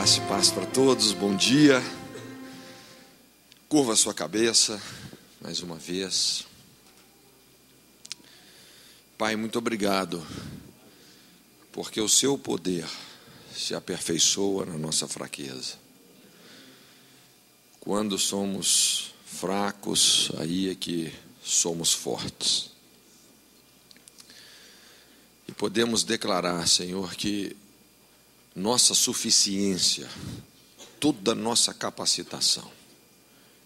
Graça e paz para todos, bom dia. Curva a sua cabeça, mais uma vez. Pai, muito obrigado, porque o seu poder se aperfeiçoa na nossa fraqueza. Quando somos fracos, aí é que somos fortes. E podemos declarar, Senhor, que nossa suficiência, toda nossa capacitação,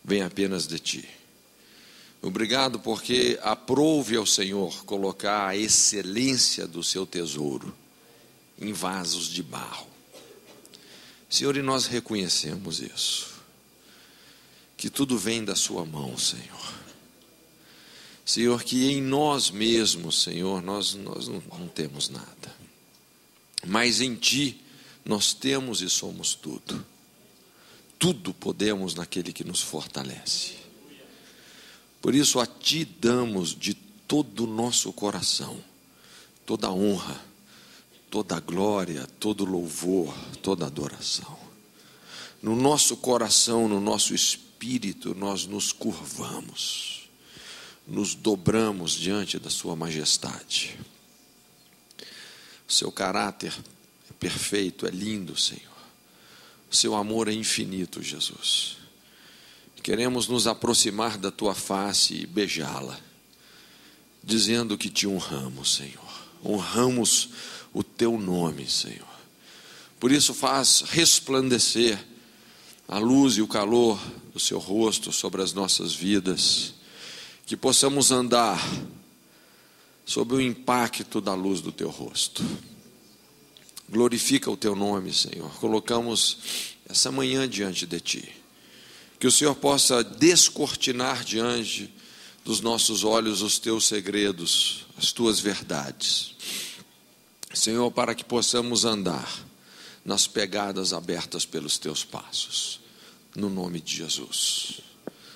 vem apenas de Ti. Obrigado porque aprove ao Senhor colocar a excelência do seu tesouro em vasos de barro. Senhor, e nós reconhecemos isso, que tudo vem da sua mão, Senhor. Senhor, que em nós mesmos, Senhor, nós não temos nada, mas em Ti nós temos e somos tudo. Tudo podemos naquele que nos fortalece. Por isso a Ti damos de todo o nosso coração toda a honra, toda a glória, todo o louvor, toda a adoração. No nosso coração, no nosso espírito, nós nos curvamos, nos dobramos diante da Sua majestade. O Seu caráter é perfeito, é lindo, Senhor. O Seu amor é infinito, Jesus. Queremos nos aproximar da Tua face e beijá-la, dizendo que Te honramos, Senhor. Honramos o Teu nome, Senhor. Por isso faz resplandecer a luz e o calor do Seu rosto sobre as nossas vidas, que possamos andar sob o impacto da luz do Teu rosto. Glorifica o Teu nome, Senhor. Colocamos essa manhã diante de Ti. Que o Senhor possa descortinar diante dos nossos olhos os Teus segredos, as Tuas verdades. Senhor, para que possamos andar nas pegadas abertas pelos Teus passos. No nome de Jesus.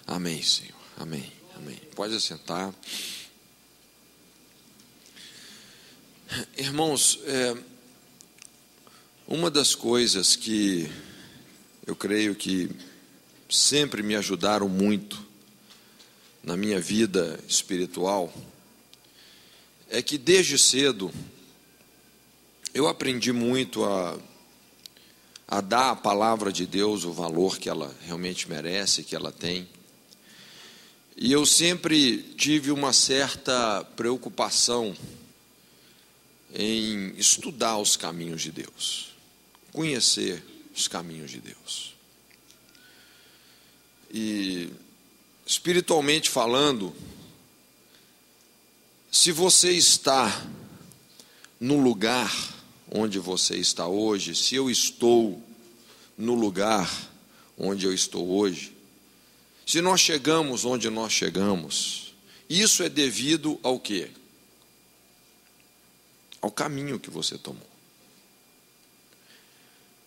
Amém, Senhor. Amém. Amém. Pode assentar. Irmãos, uma das coisas que eu creio que sempre me ajudaram muito na minha vida espiritual é que desde cedo eu aprendi muito a dar à palavra de Deus o valor que ela realmente merece, que ela tem. E eu sempre tive uma certa preocupação em estudar os caminhos de Deus, conhecer os caminhos de Deus. E espiritualmente falando, se você está no lugar onde você está hoje, se eu estou no lugar onde eu estou hoje, se nós chegamos onde nós chegamos, isso é devido ao quê? Ao caminho que você tomou.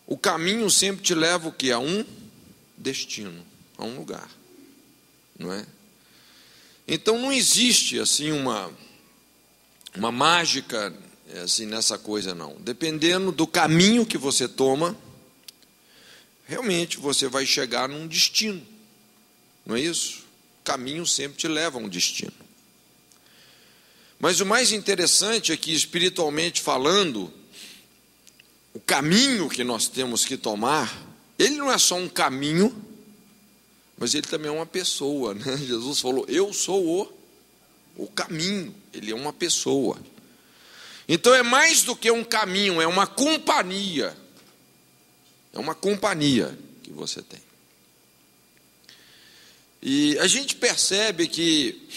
O caminho sempre te leva o quê? A um destino, a um lugar, não é? Então não existe assim uma mágica assim nessa coisa não. Dependendo do caminho que você toma, realmente você vai chegar num destino, não é isso? O caminho sempre te leva a um destino. Mas o mais interessante é que, espiritualmente falando, o caminho que nós temos que tomar, ele não é só um caminho, mas ele também é uma pessoa, né? Jesus falou, eu sou o caminho, ele é uma pessoa. Então é mais do que um caminho, é uma companhia. É uma companhia que você tem. E a gente percebe que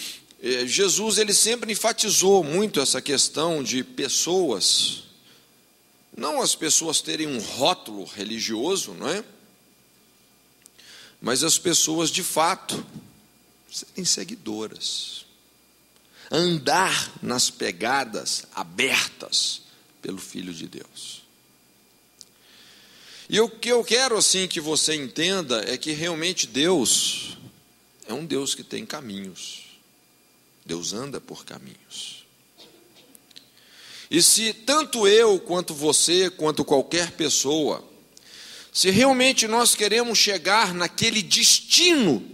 Jesus ele sempre enfatizou muito essa questão de pessoas, não as pessoas terem um rótulo religioso, não é? Mas as pessoas de fato serem seguidoras, andar nas pegadas abertas pelo Filho de Deus. E o que eu quero assim que você entenda é que realmente Deus é um Deus que tem caminhos. Deus anda por caminhos. E se tanto eu, quanto você, quanto qualquer pessoa, se realmente nós queremos chegar naquele destino,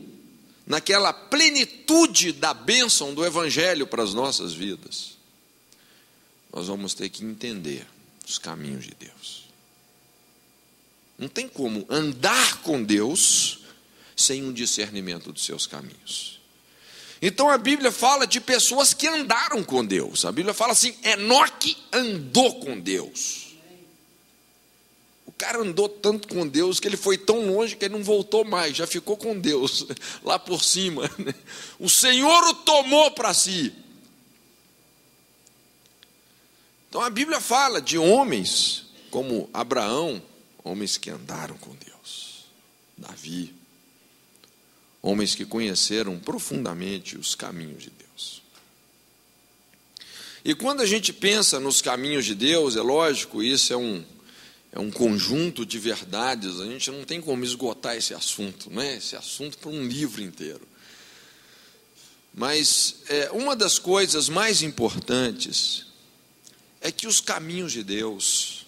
naquela plenitude da bênção do Evangelho para as nossas vidas, nós vamos ter que entender os caminhos de Deus. Não tem como andar com Deus sem um discernimento dos seus caminhos. Então a Bíblia fala de pessoas que andaram com Deus. A Bíblia fala assim: Enoque andou com Deus. O cara andou tanto com Deus que ele foi tão longe que ele não voltou mais, já ficou com Deus lá por cima. O Senhor o tomou para si. Então a Bíblia fala de homens como Abraão, homens que andaram com Deus, Davi, homens que conheceram profundamente os caminhos de Deus. E quando a gente pensa nos caminhos de Deus, é lógico, isso é um conjunto de verdades, a gente não tem como esgotar esse assunto, não é? Esse assunto para um livro inteiro. Mas uma das coisas mais importantes é que os caminhos de Deus,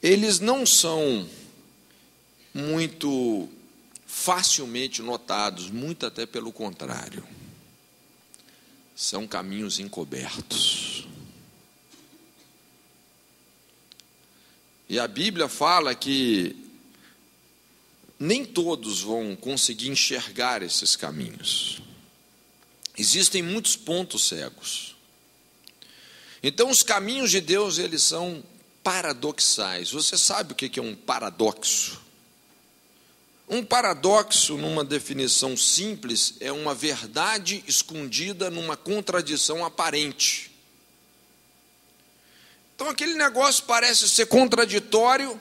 eles não são muito facilmente notados, muito até pelo contrário. São caminhos encobertos. E a Bíblia fala que nem todos vão conseguir enxergar esses caminhos. Existem muitos pontos cegos. Então os caminhos de Deus, eles são paradoxais. Você sabe o que é um paradoxo? Um paradoxo, numa definição simples, é uma verdade escondida numa contradição aparente. Então aquele negócio parece ser contraditório,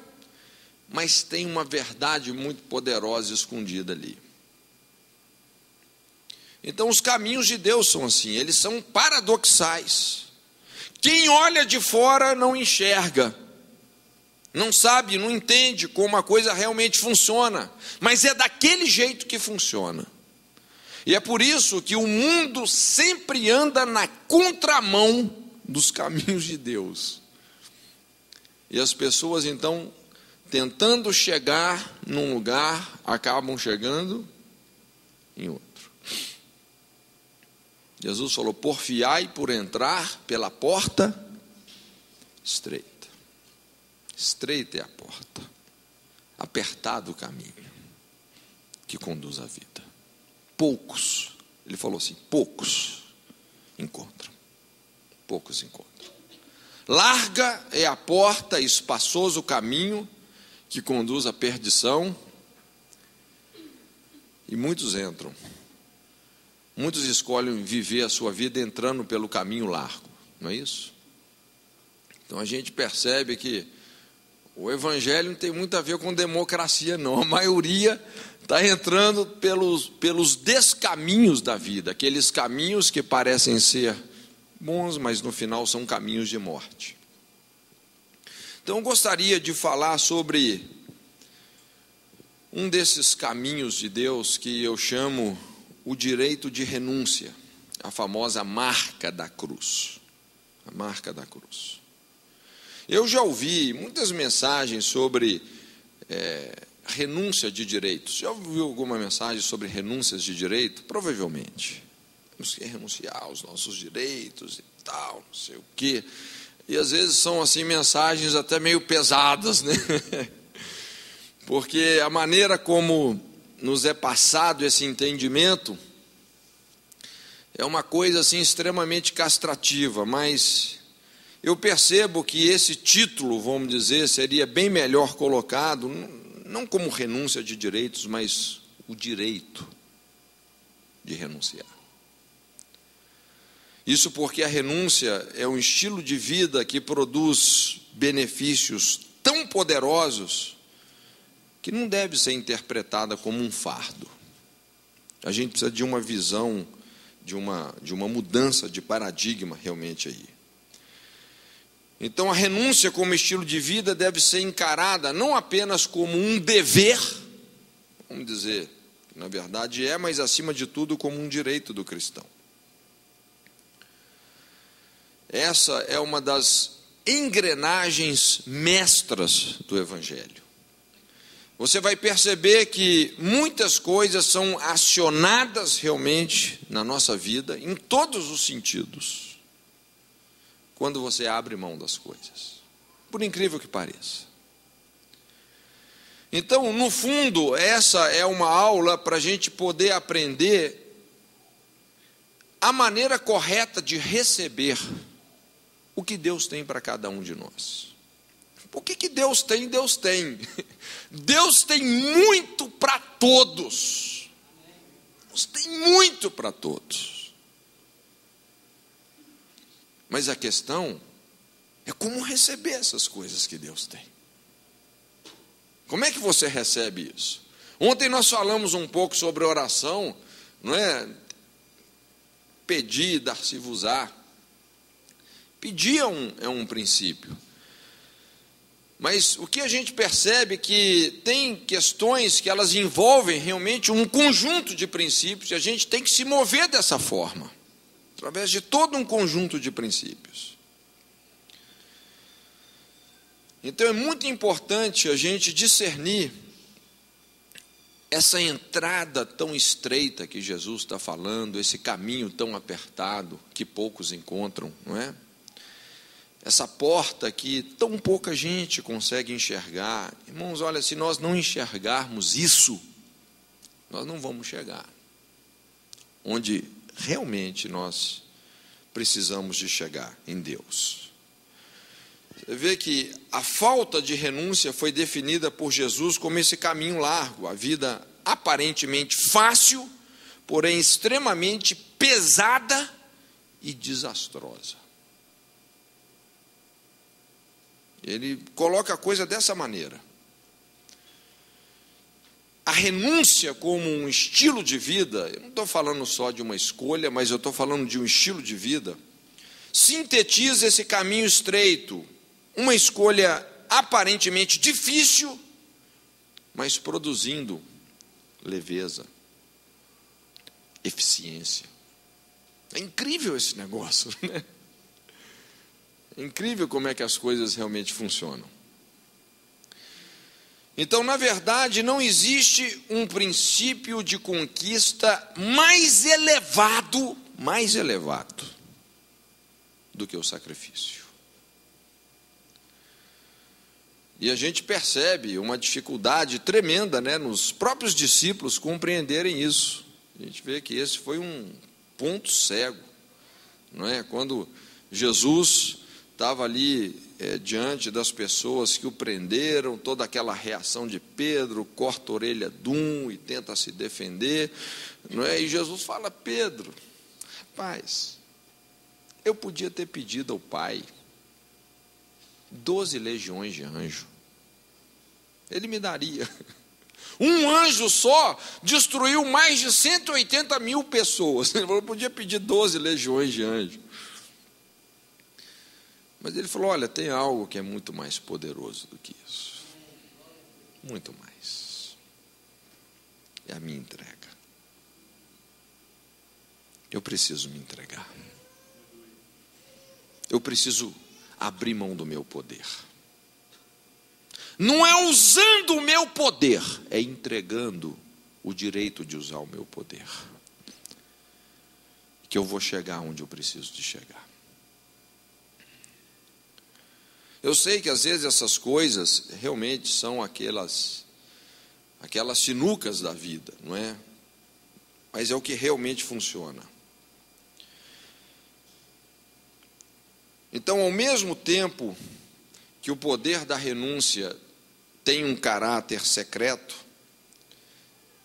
mas tem uma verdade muito poderosa escondida ali. Então os caminhos de Deus são assim, eles são paradoxais. Quem olha de fora não enxerga, não sabe, não entende como a coisa realmente funciona, mas é daquele jeito que funciona. E é por isso que o mundo sempre anda na contramão dos caminhos de Deus. E as pessoas, então, tentando chegar num lugar, acabam chegando em outro. Jesus falou: porfiai por entrar pela porta estreita. Estreita é a porta, apertado o caminho que conduz à vida. Poucos, ele falou assim, poucos encontram. Poucos encontram. Larga é a porta, espaçoso o caminho que conduz à perdição, e muitos entram. Muitos escolhem viver a sua vida entrando pelo caminho largo, não é isso? Então a gente percebe que o Evangelho não tem muito a ver com democracia, não. A maioria está entrando pelos descaminhos da vida, aqueles caminhos que parecem ser bons, mas no final são caminhos de morte. Então eu gostaria de falar sobre um desses caminhos de Deus que eu chamo o direito de renúncia, a famosa marca da cruz. A marca da cruz. Eu já ouvi muitas mensagens sobre renúncia de direitos. Já ouviu alguma mensagem sobre renúncias de direito? Provavelmente. Temos que renunciar aos nossos direitos e tal, não sei o quê. E às vezes são assim mensagens até meio pesadas, né? Porque a maneira como nos é passado esse entendimento é uma coisa assim extremamente castrativa, mas eu percebo que esse título, vamos dizer, seria bem melhor colocado, não como renúncia de direitos, mas o direito de renunciar. Isso porque a renúncia é um estilo de vida que produz benefícios tão poderosos que não deve ser interpretada como um fardo. A gente precisa de uma visão, de uma mudança de paradigma realmente aí. Então a renúncia como estilo de vida deve ser encarada não apenas como um dever, vamos dizer, na verdade mas acima de tudo como um direito do cristão. Essa é uma das engrenagens mestras do Evangelho. você vai perceber que muitas coisas são acionadas realmente na nossa vida, em todos os sentidos, quando você abre mão das coisas, por incrível que pareça. Então, no fundo, essa é uma aula para a gente poder aprender a maneira correta de receber o que Deus tem para cada um de nós. O que Deus tem? Deus tem. Deus tem muito para todos. Deus tem muito para todos. Mas a questão é como receber essas coisas que Deus tem. Como é que você recebe isso? Ontem nós falamos um pouco sobre oração, não é? Pedir, dar-se-vos-á. Pedir é um princípio. Mas o que a gente percebe é que tem questões que elas envolvem realmente um conjunto de princípios, e a gente tem que se mover dessa forma, através de todo um conjunto de princípios. Então é muito importante a gente discernir essa entrada tão estreita que Jesus está falando, esse caminho tão apertado que poucos encontram, não é? Essa porta que tão pouca gente consegue enxergar. Irmãos, olha, se nós não enxergarmos isso, nós não vamos chegar onde realmente nós precisamos de chegar, em Deus. Você vê que a falta de renúncia foi definida por Jesus como esse caminho largo, a vida aparentemente fácil, porém extremamente pesada e desastrosa. Ele coloca a coisa dessa maneira. A renúncia como um estilo de vida, eu não estou falando só de uma escolha, mas eu estou falando de um estilo de vida, sintetiza esse caminho estreito, uma escolha aparentemente difícil, mas produzindo leveza, eficiência. É incrível esse negócio, né? É incrível como é que as coisas realmente funcionam. Então, na verdade, não existe um princípio de conquista mais elevado do que o sacrifício. E a gente percebe uma dificuldade tremenda, né, nos próprios discípulos compreenderem isso. A gente vê que esse foi um ponto cego, não é? Quando Jesus estava ali diante das pessoas que o prenderam, toda aquela reação de Pedro, corta a orelha de um e tenta se defender, não é? E Jesus fala: Pedro, rapaz, eu podia ter pedido ao Pai 12 legiões de anjo, Ele me daria. Um anjo só destruiu mais de 180 mil pessoas. Ele falou: eu podia pedir 12 legiões de anjo. Mas ele falou: olha, tem algo que é muito mais poderoso do que isso. Muito mais. É a minha entrega. Eu preciso me entregar. Eu preciso abrir mão do meu poder. Não é usando o meu poder, é entregando o direito de usar o meu poder, que eu vou chegar onde eu preciso de chegar. Eu sei que às vezes essas coisas realmente são aquelas sinucas da vida, não é? Mas é o que realmente funciona. Então, ao mesmo tempo que o poder da renúncia tem um caráter secreto,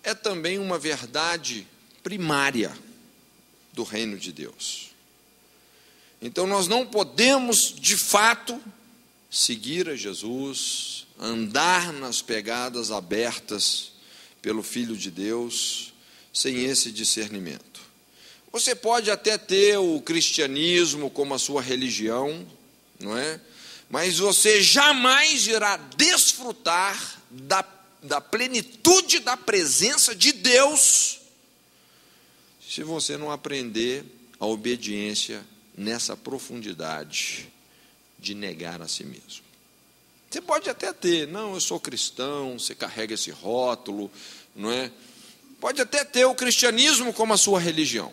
é também uma verdade primária do reino de Deus. Então, nós não podemos, de fato, seguir a Jesus, andar nas pegadas abertas pelo Filho de Deus, sem esse discernimento. Você pode até ter o cristianismo como a sua religião, não é? Mas você jamais irá desfrutar da plenitude da presença de Deus se você não aprender a obediência nessa profundidade de negar a si mesmo. Você pode até ter, não, eu sou cristão, você carrega esse rótulo, não é? Pode até ter o cristianismo como a sua religião.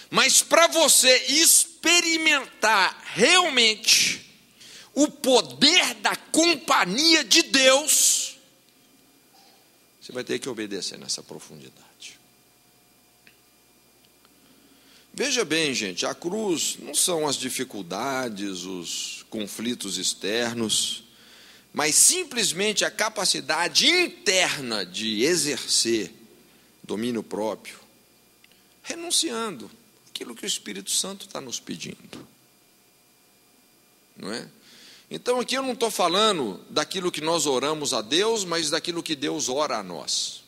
Mas para você experimentar realmente o poder da companhia de Deus, você vai ter que obedecer nessa profundidade. Veja bem, gente, a cruz não são as dificuldades, os conflitos externos, mas simplesmente a capacidade interna de exercer domínio próprio, renunciando aquilo que o Espírito Santo está nos pedindo. Não é? Então aqui eu não estou falando daquilo que nós oramos a Deus, mas daquilo que Deus ora a nós.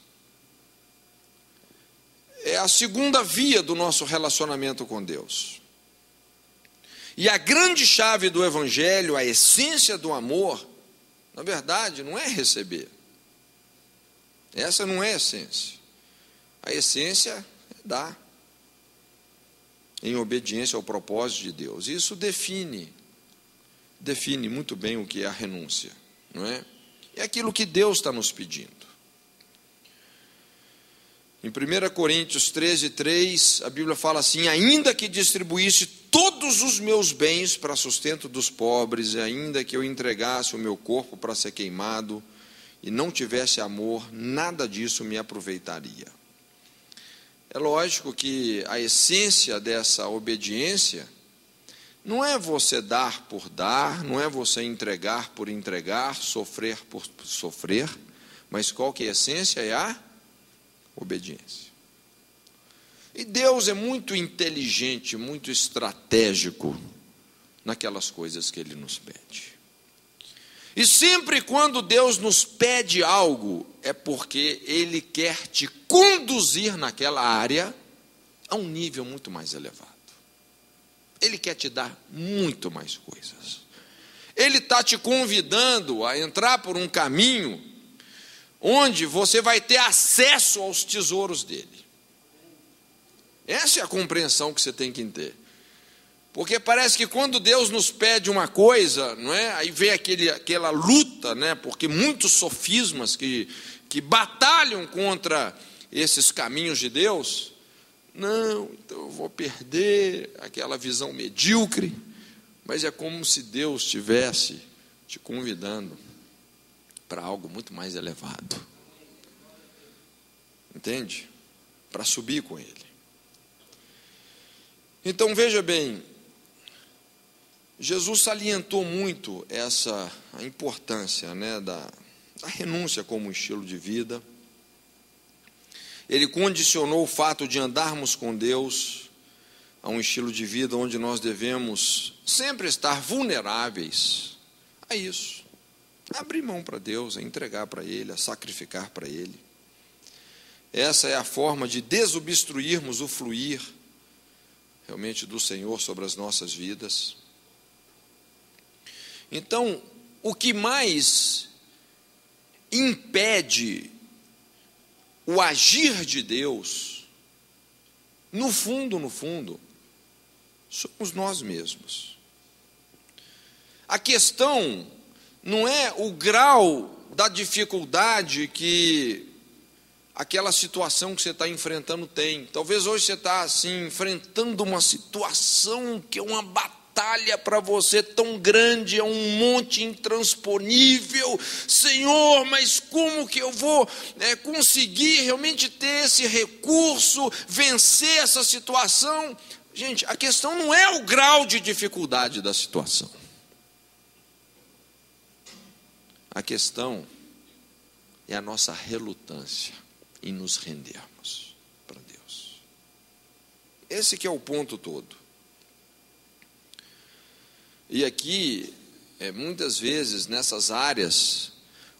É a segunda via do nosso relacionamento com Deus. E a grande chave do Evangelho, a essência do amor, na verdade, não é receber. Essa não é a essência. A essência é dar, em obediência ao propósito de Deus. Isso define muito bem o que é a renúncia, não é? É aquilo que Deus está nos pedindo. Em 1 Coríntios 13:3, a Bíblia fala assim: ainda que distribuísse todos os meus bens para sustento dos pobres, e ainda que eu entregasse o meu corpo para ser queimado, e não tivesse amor, nada disso me aproveitaria. É lógico que a essência dessa obediência não é você dar por dar, não é você entregar por entregar, sofrer por sofrer, mas qual que é a essência? É a obediência. E Deus é muito inteligente, muito estratégico naquelas coisas que Ele nos pede. E sempre quando Deus nos pede algo, é porque Ele quer te conduzir naquela área a um nível muito mais elevado. Ele quer te dar muito mais coisas. Ele está te convidando a entrar por um caminho onde você vai ter acesso aos tesouros dele. Essa é a compreensão que você tem que ter. Porque parece que quando Deus nos pede uma coisa, não é? Aí vem aquela luta, né? Porque muitos sofismas que batalham contra esses caminhos de Deus. Não, então eu vou perder aquela visão medíocre. Mas é como se Deus estivesse te convidando para algo muito mais elevado. Entende? Para subir com Ele. Então veja bem, Jesus salientou muito a importância, né, da renúncia como estilo de vida. Ele condicionou o fato de andarmos com Deus a um estilo de vida onde nós devemos sempre estar vulneráveis a isso. A abrir mão para Deus, a entregar para Ele, a sacrificar para Ele. Essa é a forma de desobstruirmos o fluir realmente do Senhor sobre as nossas vidas. Então, o que mais impede o agir de Deus, no fundo, somos nós mesmos. A questão não é o grau da dificuldade que aquela situação que você está enfrentando tem. Talvez hoje você está assim, enfrentando uma situação que é uma batalha para você tão grande, é um monte intransponível. Senhor, mas como que eu vou conseguir realmente ter esse recurso, vencer essa situação? Gente, a questão não é o grau de dificuldade da situação. A questão é a nossa relutância em nos rendermos para Deus. Esse que é o ponto todo. E aqui, muitas vezes, nessas áreas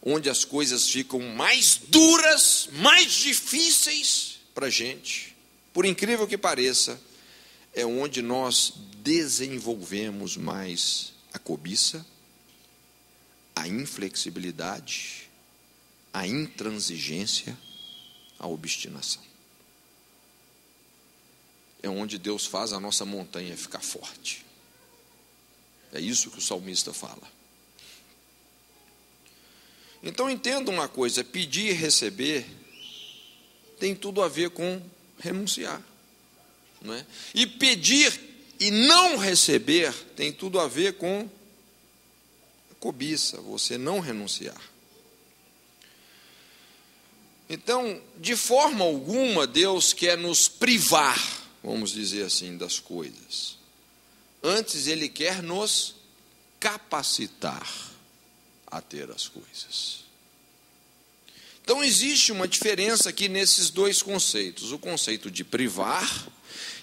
onde as coisas ficam mais duras, mais difíceis para a gente, por incrível que pareça, é onde nós desenvolvemos mais a cobiça, a inflexibilidade, a intransigência, a obstinação. É onde Deus faz a nossa montanha ficar forte. É isso que o salmista fala. Então entenda uma coisa: pedir e receber tem tudo a ver com renunciar, não é? E pedir e não receber tem tudo a ver com cobiça, você não renunciar. Então, de forma alguma, Deus quer nos privar, vamos dizer assim, das coisas. Antes, Ele quer nos capacitar a ter as coisas. Então, existe uma diferença aqui nesses dois conceitos: o conceito de privar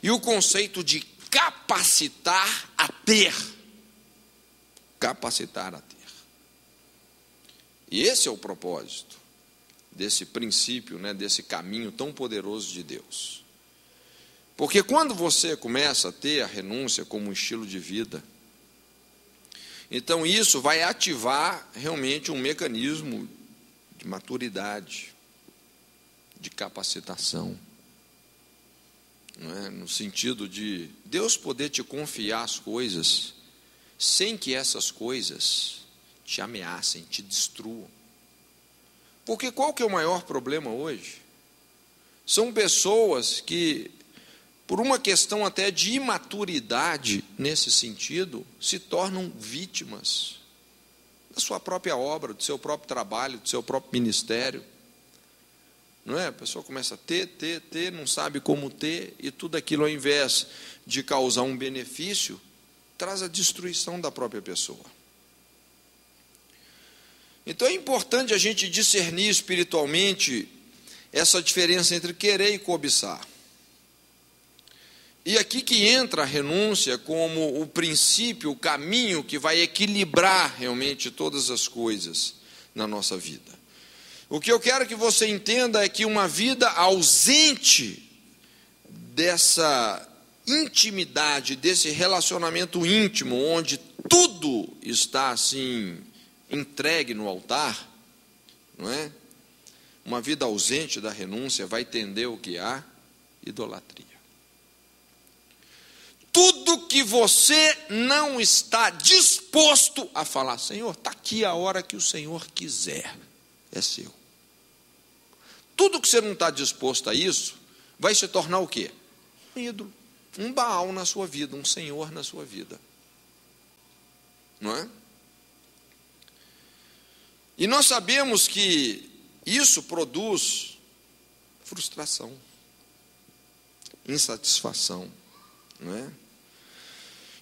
e o conceito de capacitar a ter. Capacitar a ter. E esse é o propósito desse princípio, né, desse caminho tão poderoso de Deus. Porque quando você começa a ter a renúncia como um estilo de vida, então isso vai ativar realmente um mecanismo de maturidade, de capacitação, não é? No sentido de Deus poder te confiar as coisas sem que essas coisas te ameacem, te destruam. Porque qual que é o maior problema hoje? São pessoas que, por uma questão até de imaturidade nesse sentido, se tornam vítimas da sua própria obra, do seu próprio trabalho, do seu próprio ministério. Não é? A pessoa começa a ter, não sabe como ter, e tudo aquilo, ao invés de causar um benefício, traz a destruição da própria pessoa. Então é importante a gente discernir espiritualmente essa diferença entre querer e cobiçar. E aqui que entra a renúncia como o princípio, o caminho que vai equilibrar realmente todas as coisas na nossa vida. O que eu quero que você entenda é que uma vida ausente dessa intimidade, desse relacionamento íntimo, onde tudo está assim entregue no altar, não é? Uma vida ausente da renúncia vai tender o que há? Idolatria. Tudo que você não está disposto a falar: Senhor, está aqui a hora que o Senhor quiser, é seu. Tudo que você não está disposto a isso, vai se tornar o quê? Um ídolo, um Baal na sua vida, um Senhor na sua vida. Não é? E nós sabemos que isso produz frustração, insatisfação, não é?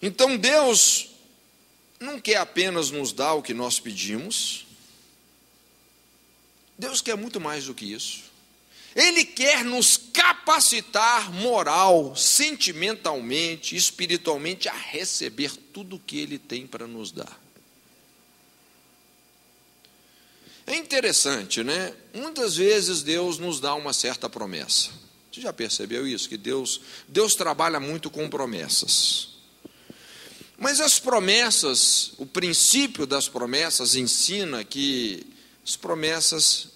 Então Deus não quer apenas nos dar o que nós pedimos. Deus quer muito mais do que isso. Ele quer nos capacitar moral, sentimentalmente, espiritualmente, a receber tudo o que Ele tem para nos dar. É interessante, né? Muitas vezes Deus nos dá uma certa promessa. Você já percebeu isso? Que Deus trabalha muito com promessas. Mas as promessas, o princípio das promessas ensina que as promessas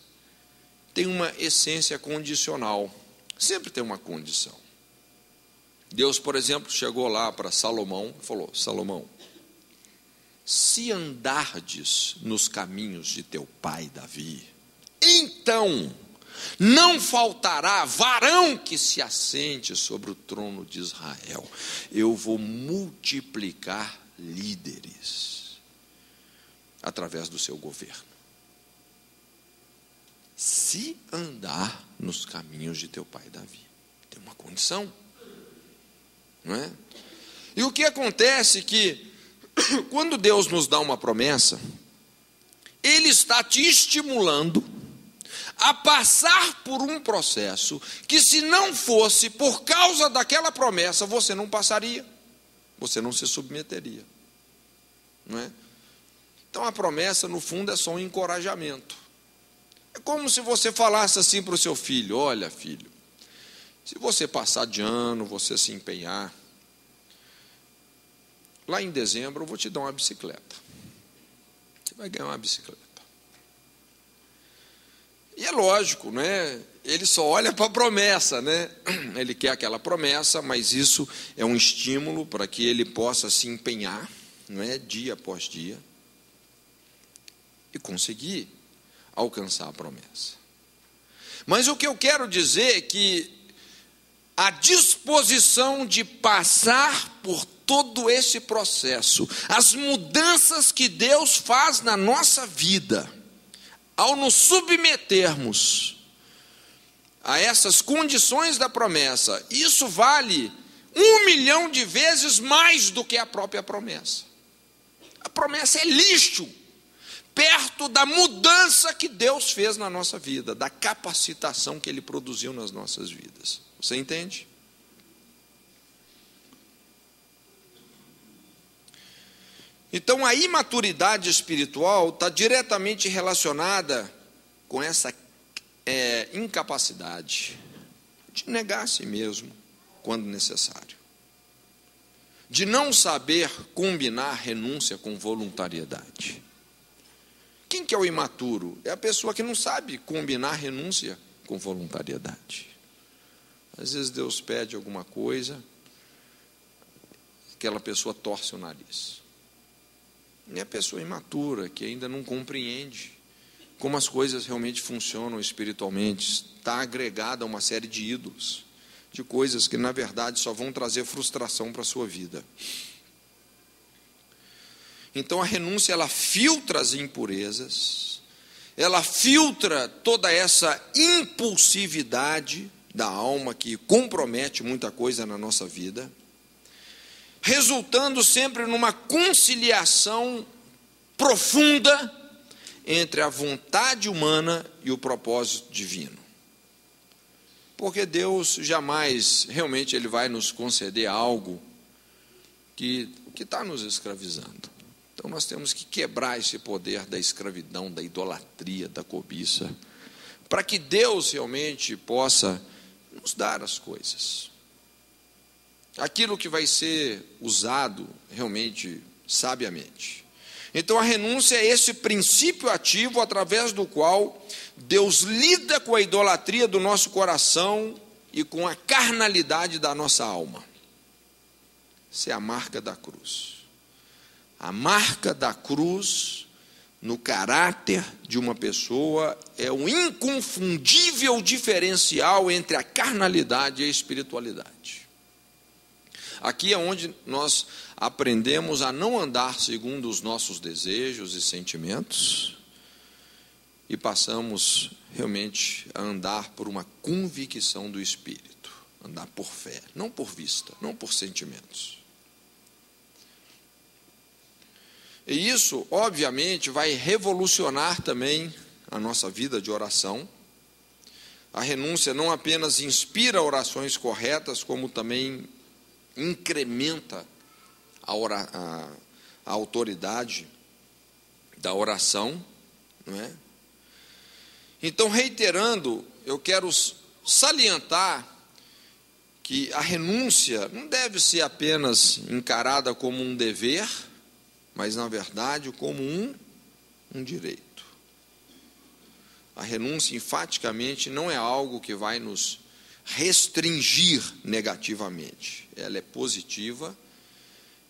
têm uma essência condicional. Sempre tem uma condição. Deus, por exemplo, chegou lá para Salomão e falou: Salomão, se andardes nos caminhos de teu pai Davi, então não faltará varão que se assente sobre o trono de Israel. Eu vou multiplicar líderes através do seu governo. Se andar nos caminhos de teu pai Davi. Tem uma condição, não é? E o que acontece que quando Deus nos dá uma promessa, Ele está te estimulando a passar por um processo que, se não fosse por causa daquela promessa, você não passaria, você não se submeteria, não é? Então a promessa, no fundo, é só um encorajamento. É como se você falasse assim para o seu filho: olha, filho, se você passar de ano, você se empenhar, lá em dezembro eu vou te dar uma bicicleta. Você vai ganhar uma bicicleta. E é lógico, né? Ele só olha para a promessa, né? Ele quer aquela promessa, mas isso é um estímulo para que ele possa se empenhar, não é? Dia após dia, e conseguir. alcançar a promessa. Mas o que eu quero dizer é que a disposição de passar por todo esse processo, as mudanças que Deus faz na nossa vida, ao nos submetermos a essas condições da promessa, isso vale 1.000.000 de vezes mais do que a própria promessa. A promessa é lixo, perto da mudança que Deus fez na nossa vida, da capacitação que Ele produziu nas nossas vidas. Você entende? Então, a imaturidade espiritual está diretamente relacionada com essa incapacidade de negar a si mesmo quando necessário, de não saber combinar renúncia com voluntariedade. Quem que é o imaturo? É a pessoa que não sabe combinar renúncia com voluntariedade. Às vezes Deus pede alguma coisa, aquela pessoa torce o nariz. É a pessoa imatura, que ainda não compreende como as coisas realmente funcionam espiritualmente, está agregada a uma série de ídolos, de coisas que, na verdade, só vão trazer frustração para a sua vida. Então, a renúncia, ela filtra as impurezas, ela filtra toda essa impulsividade da alma que compromete muita coisa na nossa vida, resultando sempre numa conciliação profunda entre a vontade humana e o propósito divino. Porque Deus jamais, realmente, Ele vai nos conceder algo que está nos escravizando. Então, nós temos que quebrar esse poder da escravidão, da idolatria, da cobiça, para que Deus realmente possa nos dar as coisas. Aquilo que vai ser usado realmente sabiamente. Então, a renúncia é esse princípio ativo através do qual Deus lida com a idolatria do nosso coração e com a carnalidade da nossa alma. Essa é a marca da cruz. A marca da cruz no caráter de uma pessoa é o inconfundível diferencial entre a carnalidade e a espiritualidade. Aqui é onde nós aprendemos a não andar segundo os nossos desejos e sentimentos e passamos realmente a andar por uma convicção do Espírito, andar por fé, não por vista, não por sentimentos. E isso, obviamente, vai revolucionar também a nossa vida de oração. A renúncia não apenas inspira orações corretas, como também incrementa a autoridade da oração, não é? Então, reiterando, eu quero salientar que a renúncia não deve ser apenas encarada como um dever, mas, na verdade, como um direito. A renúncia, enfaticamente, não é algo que vai nos restringir negativamente. Ela é positiva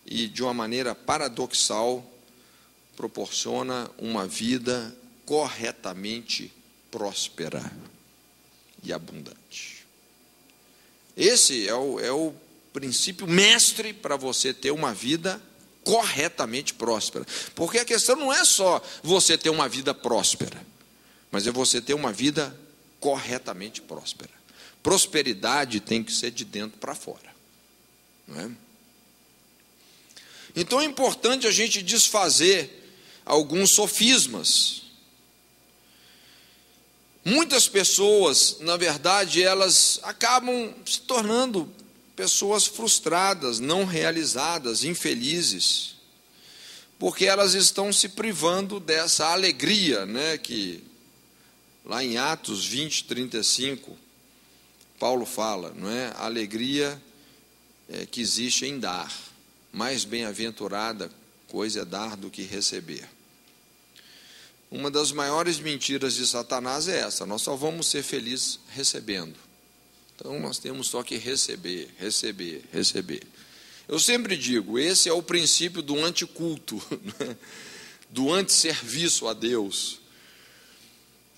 e, de uma maneira paradoxal, proporciona uma vida corretamente próspera e abundante. Esse é o princípio mestre para você ter uma vida corretamente próspera. Porque a questão não é só você ter uma vida próspera, mas é você ter uma vida corretamente próspera. Prosperidade tem que ser de dentro para fora, não é? Então é importante a gente desfazer alguns sofismas. Muitas pessoas, na verdade, elas acabam se tornando pessoas frustradas, não realizadas, infelizes, porque elas estão se privando dessa alegria, né, que lá em Atos 20, 35, Paulo fala, não é? A alegria que existe em dar, mais bem-aventurada coisa é dar do que receber. Uma das maiores mentiras de Satanás é essa: nós só vamos ser felizes recebendo. Então, nós temos só que receber, receber, receber. Eu sempre digo, esse é o princípio do anticulto, né? Do antisserviço a Deus.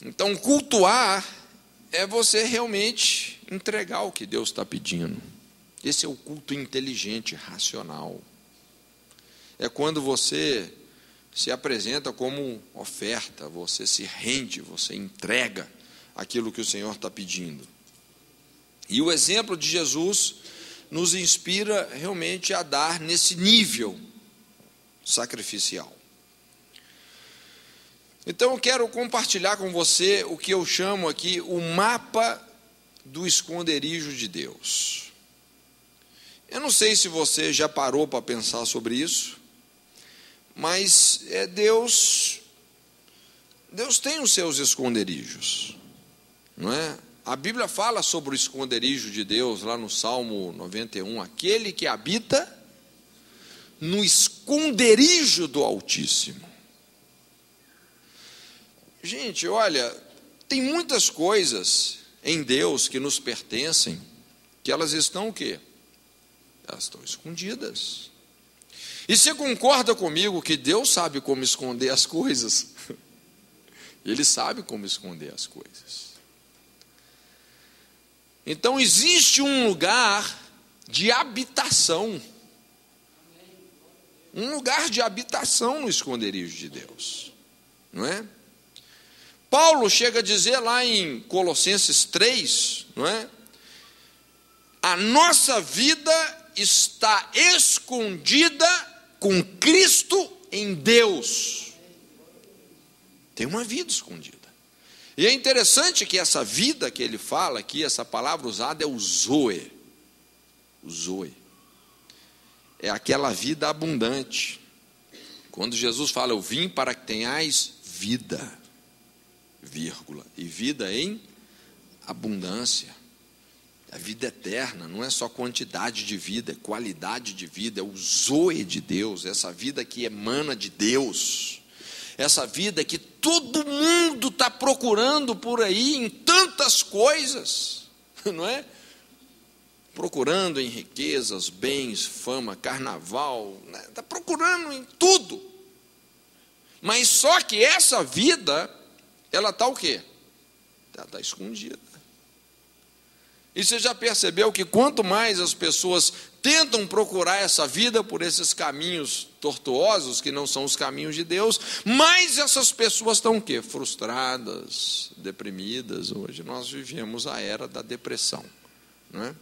Então, cultuar é você realmente entregar o que Deus está pedindo. Esse é o culto inteligente, racional. É quando você se apresenta como oferta, você se rende, você entrega aquilo que o Senhor está pedindo. E o exemplo de Jesus nos inspira realmente a dar nesse nível sacrificial. Então eu quero compartilhar com você o que eu chamo aqui o mapa do esconderijo de Deus. Eu não sei se você já parou para pensar sobre isso, mas Deus tem os seus esconderijos, não é? A Bíblia fala sobre o esconderijo de Deus, lá no Salmo 91, aquele que habita no esconderijo do Altíssimo. Gente, olha, tem muitas coisas em Deus que nos pertencem, que elas estão o quê? Elas estão escondidas. E você concorda comigo que Deus sabe como esconder as coisas? Ele sabe como esconder as coisas. Então existe um lugar de habitação. Um lugar de habitação no esconderijo de Deus. Não é? Paulo chega a dizer lá em Colossenses 3, não é? A nossa vida está escondida com Cristo em Deus. Tem uma vida escondida. E é interessante que essa vida que ele fala aqui, essa palavra usada é o zoe. O zoe. É aquela vida abundante. Quando Jesus fala, eu vim para que tenhais vida, vírgula, e vida em abundância. A vida eterna não é só quantidade de vida, é qualidade de vida, é o zoe de Deus, essa vida que emana de Deus, essa vida que todo mundo está procurando por aí em tantas coisas, não é? Procurando em riquezas, bens, fama, carnaval, está procurando em tudo, mas só que essa vida, ela está o quê? Ela está escondida. E você já percebeu que quanto mais as pessoas tentam procurar essa vida por esses caminhos tortuosos, que não são os caminhos de Deus, mais essas pessoas estão o quê? Frustradas, deprimidas. Hoje nós vivemos a era da depressão, não é?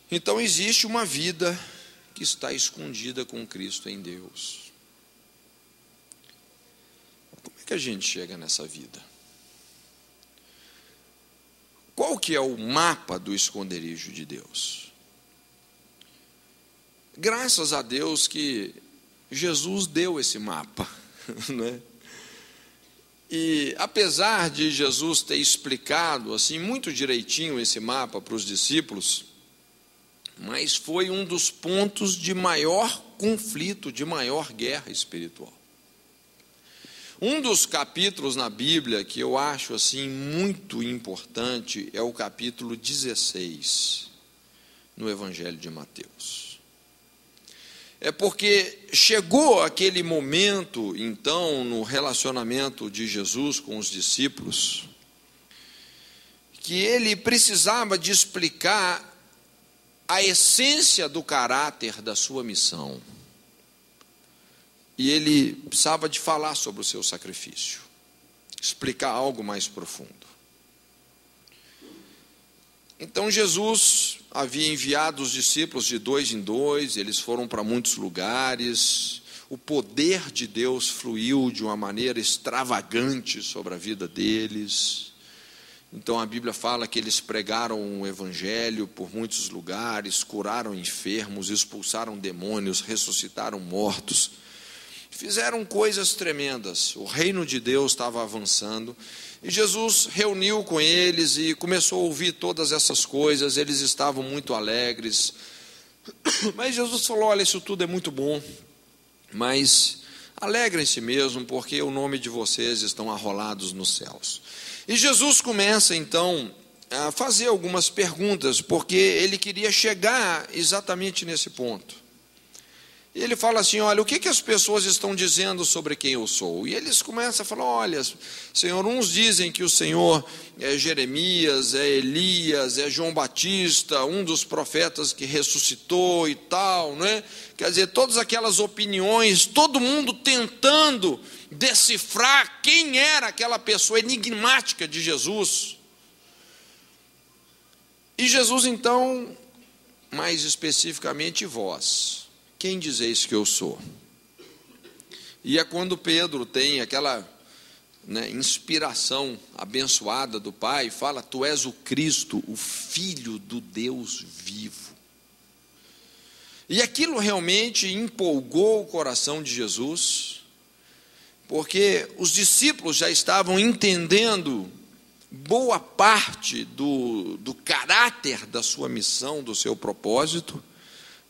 Então existe uma vida que está escondida com Cristo em Deus. Como é que a gente chega nessa vida? Qual que é o mapa do esconderijo de Deus? Graças a Deus que Jesus deu esse mapa, né? E apesar de Jesus ter explicado assim muito direitinho esse mapa para os discípulos, mas foi um dos pontos de maior conflito, de maior guerra espiritual. Um dos capítulos na Bíblia que eu acho assim muito importante é o capítulo 16, no Evangelho de Mateus. É porque chegou aquele momento, então, no relacionamento de Jesus com os discípulos, que ele precisava de explicar a essência do caráter da sua missão. E ele precisava de falar sobre o seu sacrifício, explicar algo mais profundo. Então Jesus havia enviado os discípulos de 2 em 2, eles foram para muitos lugares, o poder de Deus fluiu de uma maneira extravagante sobre a vida deles. Então a Bíblia fala que eles pregaram o Evangelho por muitos lugares, curaram enfermos, expulsaram demônios, ressuscitaram mortos. Fizeram coisas tremendas, o reino de Deus estava avançando, e Jesus reuniu com eles e começou a ouvir todas essas coisas, eles estavam muito alegres, mas Jesus falou, olha, isso tudo é muito bom, mas alegrem-se mesmo, porque o nome de vocês estão arrolados nos céus. E Jesus começa então a fazer algumas perguntas, porque ele queria chegar exatamente nesse ponto. E ele fala assim: olha, o que as pessoas estão dizendo sobre quem eu sou? E eles começam a falar: olha, Senhor, uns dizem que o Senhor é Jeremias, é Elias, é João Batista, um dos profetas que ressuscitou e tal, não é? Quer dizer, todas aquelas opiniões, todo mundo tentando decifrar quem era aquela pessoa enigmática de Jesus. E Jesus, então, mais especificamente, vós, quem dizeis que eu sou? E é quando Pedro tem aquela inspiração abençoada do Pai, fala: tu és o Cristo, o Filho do Deus vivo. E aquilo realmente empolgou o coração de Jesus, porque os discípulos já estavam entendendo boa parte do caráter da sua missão, do seu propósito,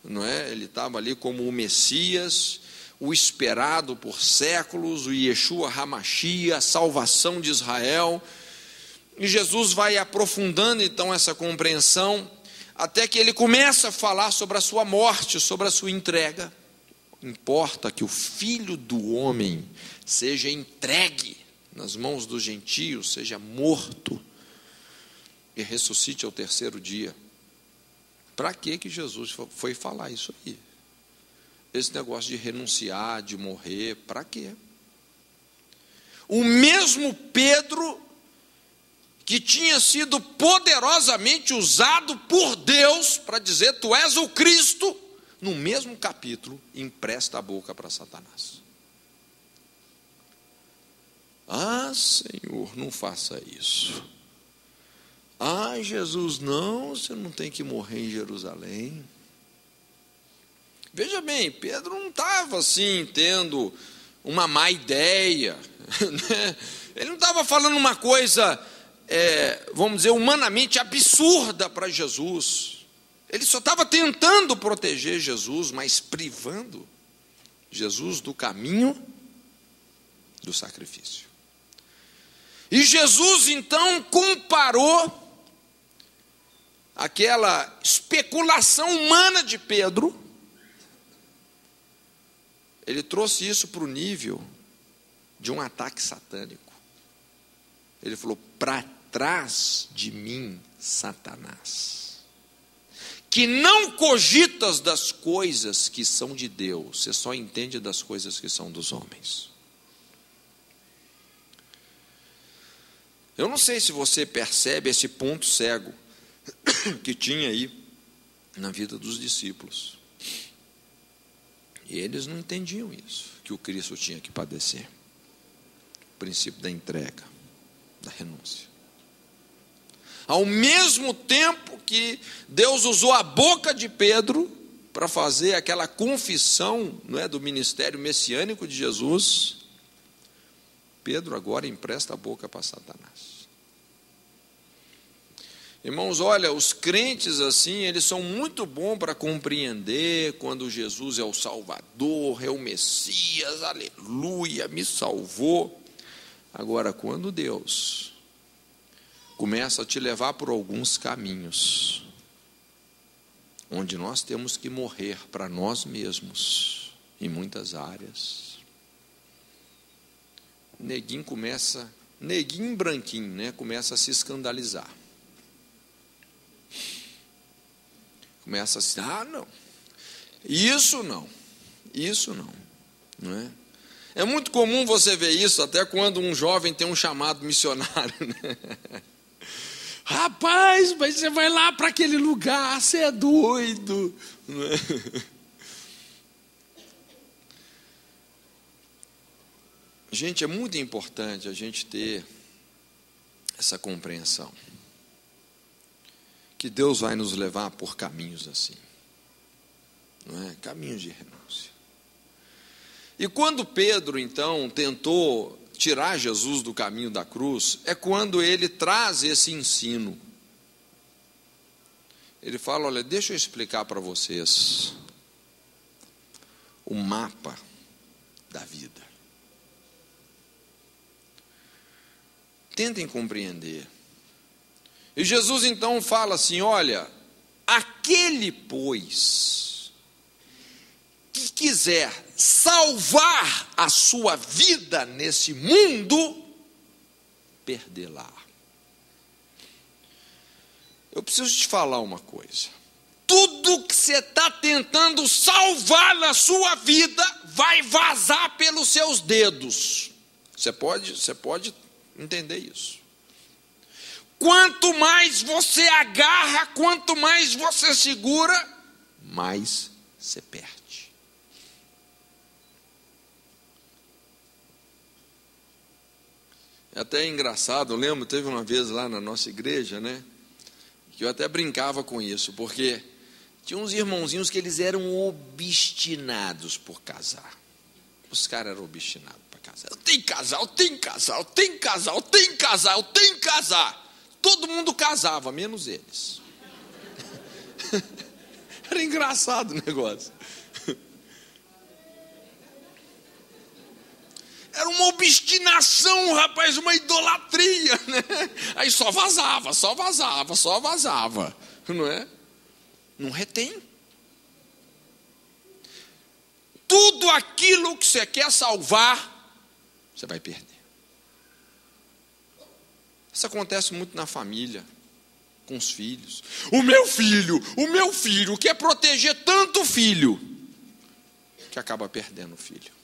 não é? Ele estava ali como o Messias, o esperado por séculos, o Yeshua HaMashiach, a salvação de Israel. E Jesus vai aprofundando então essa compreensão, até que ele começa a falar sobre a sua morte, sobre a sua entrega. Importa que o Filho do Homem seja entregue nas mãos dos gentios, seja morto e ressuscite ao terceiro dia. Para que Jesus foi falar isso aí? Esse negócio de renunciar, de morrer, para quê? O mesmo Pedro, que tinha sido poderosamente usado por Deus para dizer: tu és o Cristo, no mesmo capítulo, empresta a boca para Satanás. Ah, Senhor, não faça isso. Ah, Jesus, não, você não tem que morrer em Jerusalém. Veja bem, Pedro não estava assim, tendo uma má ideia, né? Ele não estava falando uma coisa, vamos dizer, humanamente absurda para Jesus. Ele só estava tentando proteger Jesus, mas privando Jesus do caminho do sacrifício. E Jesus então comparou aquela especulação humana de Pedro, ele trouxe isso para o nível de um ataque satânico. Ele falou: para trás de mim, Satanás, que não cogitas das coisas que são de Deus, você só entende das coisas que são dos homens. Eu não sei se você percebe esse ponto cego que tinha aí na vida dos discípulos. E eles não entendiam isso, que o Cristo tinha que padecer. O princípio da entrega, da renúncia. Ao mesmo tempo que Deus usou a boca de Pedro para fazer aquela confissão, não é, do ministério messiânico de Jesus, Pedro agora empresta a boca para Satanás. Irmãos, olha, os crentes assim, eles são muito bons para compreender quando Jesus é o Salvador, é o Messias, aleluia, me salvou. Agora, quando Deus começa a te levar por alguns caminhos, onde nós temos que morrer para nós mesmos, em muitas áreas, neguinho branquinho, né, começa a se escandalizar. Começa assim: ah, não, isso não, não é? É muito comum você ver isso, até quando um jovem tem um chamado missionário, né? Rapaz, mas você vai lá para aquele lugar, você é doido, não é? Gente, é muito importante a gente ter essa compreensão, que Deus vai nos levar por caminhos assim, não é? Caminhos de renúncia. E quando Pedro, então, tentou tirar Jesus do caminho da cruz, é quando ele traz esse ensino. Ele fala: olha, deixa eu explicar para vocês o mapa da vida. Tentem compreender. E Jesus então fala assim: olha, aquele pois que quiser salvar a sua vida nesse mundo, perdê-la. Eu preciso te falar uma coisa. Tudo que você está tentando salvar na sua vida vai vazar pelos seus dedos. Você pode entender isso. Quanto mais você agarra, quanto mais você segura, mais você perde. É até engraçado, eu lembro, teve uma vez lá na nossa igreja, né? Que eu até brincava com isso, porque tinha uns irmãozinhos que eles eram obstinados por casar. Os caras eram obstinados para casar. Eu tenho que casar, eu tenho que casar, eu tenho que casar, eu tenho que casar, eu tenho que casar. Todo mundo casava, menos eles. Era engraçado o negócio. Era uma obstinação, rapaz, uma idolatria, né? Aí só vazava, só vazava, só vazava, não é? Não retém. Tudo aquilo que você quer salvar, você vai perder. Isso acontece muito na família, com os filhos. O meu filho quer proteger tanto o filho, que acaba perdendo o filho.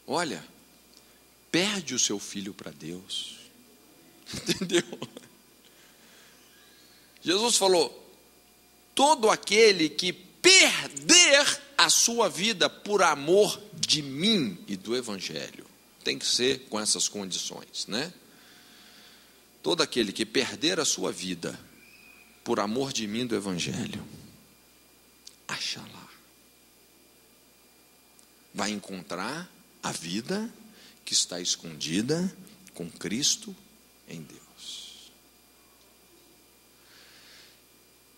Olha, perde o seu filho para Deus. Entendeu? Jesus falou: todo aquele que perder a sua vida por amor de mim e do Evangelho. Tem que ser com essas condições, né? Todo aquele que perder a sua vida por amor de mim e do Evangelho, acha lá. Vai encontrar a vida que está escondida com Cristo em Deus.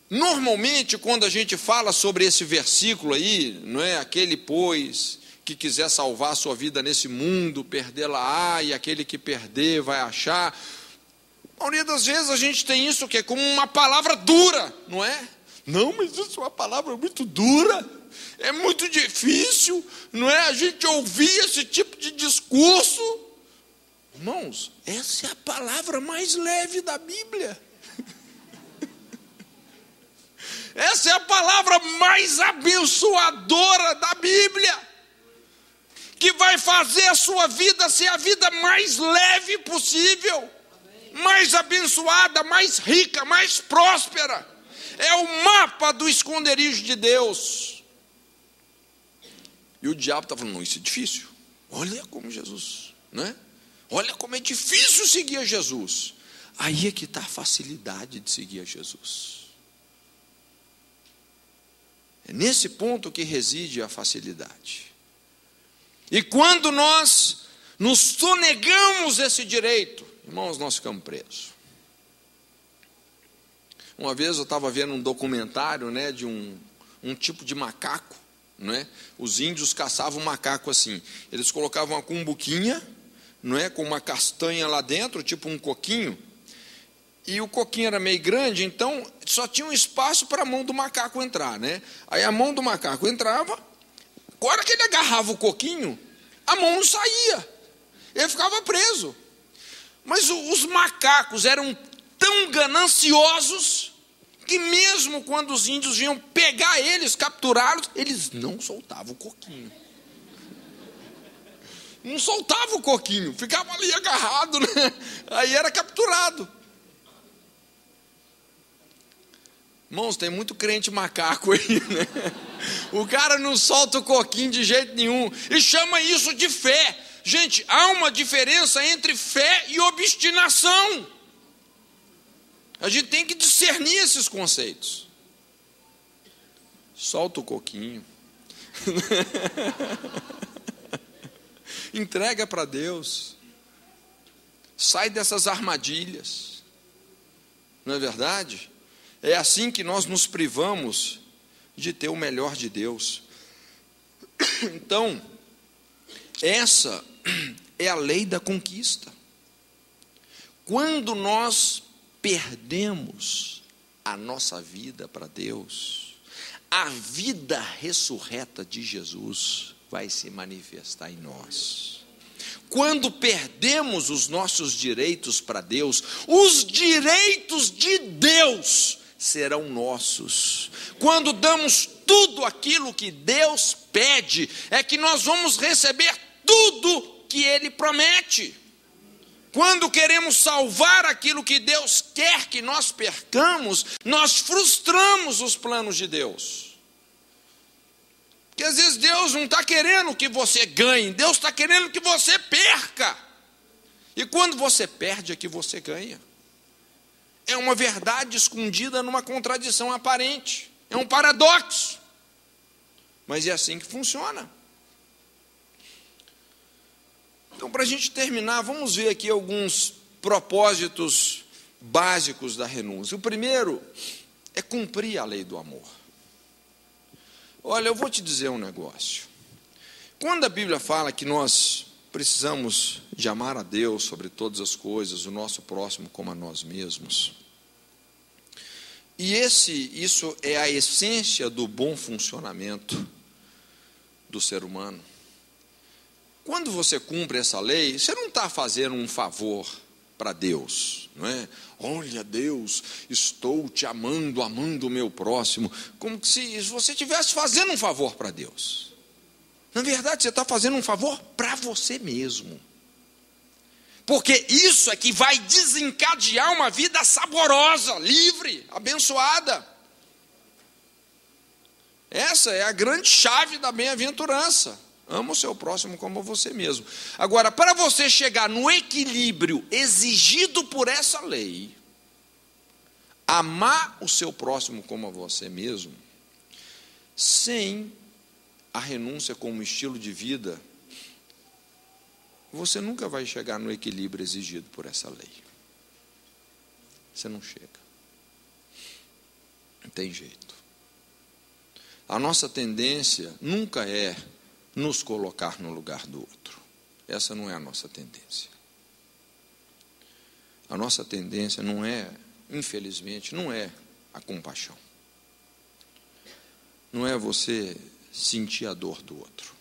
Normalmente, quando a gente fala sobre esse versículo aí, não é? Aquele, pois, que quiser salvar a sua vida nesse mundo, perdê-la-á, e aquele que perder vai achar. A maioria das vezes a gente tem isso que é como uma palavra dura, não é? Não, mas isso é uma palavra muito dura. É muito difícil, não é? A gente ouvir esse tipo de discurso. Irmãos, essa é a palavra mais leve da Bíblia. Essa é a palavra mais abençoadora da Bíblia, que vai fazer a sua vida ser a vida mais leve possível, mais abençoada, mais rica, mais próspera. É o mapa do esconderijo de Deus. E o diabo está falando: não, isso é difícil. Olha como Jesus, né? Olha como é difícil seguir a Jesus. Aí é que está a facilidade de seguir a Jesus. É nesse ponto que reside a facilidade. E quando nós nos sonegamos esse direito, irmãos, nós ficamos presos. Uma vez eu estava vendo um documentário, né, de um tipo de macaco, não é? Os índios caçavam macaco assim. Eles colocavam uma cumbuquinha, não é, com uma castanha lá dentro, tipo um coquinho. E o coquinho era meio grande, então só tinha um espaço para a mão do macaco entrar, né? Aí a mão do macaco entrava, a hora que ele agarrava o coquinho, a mão não saía, ele ficava preso. Mas os macacos eram tão gananciosos que mesmo quando os índios vinham pegar eles, capturá-los, eles não soltavam o coquinho. Não soltava o coquinho, ficava ali agarrado, né? Aí era capturado. Irmãos, tem muito crente macaco aí, né? O cara não solta o coquinho de jeito nenhum e chama isso de fé. Gente, há uma diferença entre fé e obstinação. A gente tem que discernir esses conceitos. Solta o coquinho. Entrega para Deus. Sai dessas armadilhas. Não é verdade? É assim que nós nos privamos de ter o melhor de Deus. Então, essa é a lei da conquista. Quando nós perdemos a nossa vida para Deus, a vida ressurreta de Jesus vai se manifestar em nós. Quando perdemos os nossos direitos para Deus, os direitos de Deus serão nossos. Quando damos tudo aquilo que Deus pede, é que nós vamos receber tudo que Ele promete. Quando queremos salvar aquilo que Deus quer que nós percamos, nós frustramos os planos de Deus. Porque às vezes Deus não está querendo que você ganhe, Deus está querendo que você perca. E quando você perde é que você ganha. É uma verdade escondida numa contradição aparente. É um paradoxo. Mas é assim que funciona. Então, para a gente terminar, vamos ver aqui alguns propósitos básicos da renúncia. O primeiro é cumprir a lei do amor. Olha, eu vou te dizer um negócio. Quando a Bíblia fala que nós precisamos de amar a Deus sobre todas as coisas, o nosso próximo como a nós mesmos, e isso é a essência do bom funcionamento do ser humano. Quando você cumpre essa lei, você não está fazendo um favor para Deus, não é? Olha, Deus, estou te amando, amando o meu próximo, como se você estivesse fazendo um favor para Deus. Na verdade, você está fazendo um favor para você mesmo. Porque isso é que vai desencadear uma vida saborosa, livre, abençoada. Essa é a grande chave da bem-aventurança. Ama o seu próximo como você mesmo. Agora, para você chegar no equilíbrio exigido por essa lei, amar o seu próximo como a você mesmo, sem a renúncia como estilo de vida, você nunca vai chegar no equilíbrio exigido por essa lei. Você não chega. Não tem jeito. A nossa tendência nunca é nos colocar no lugar do outro. Essa não é a nossa tendência. A nossa tendência não é, infelizmente, não é a compaixão. Não é você sentir a dor do outro.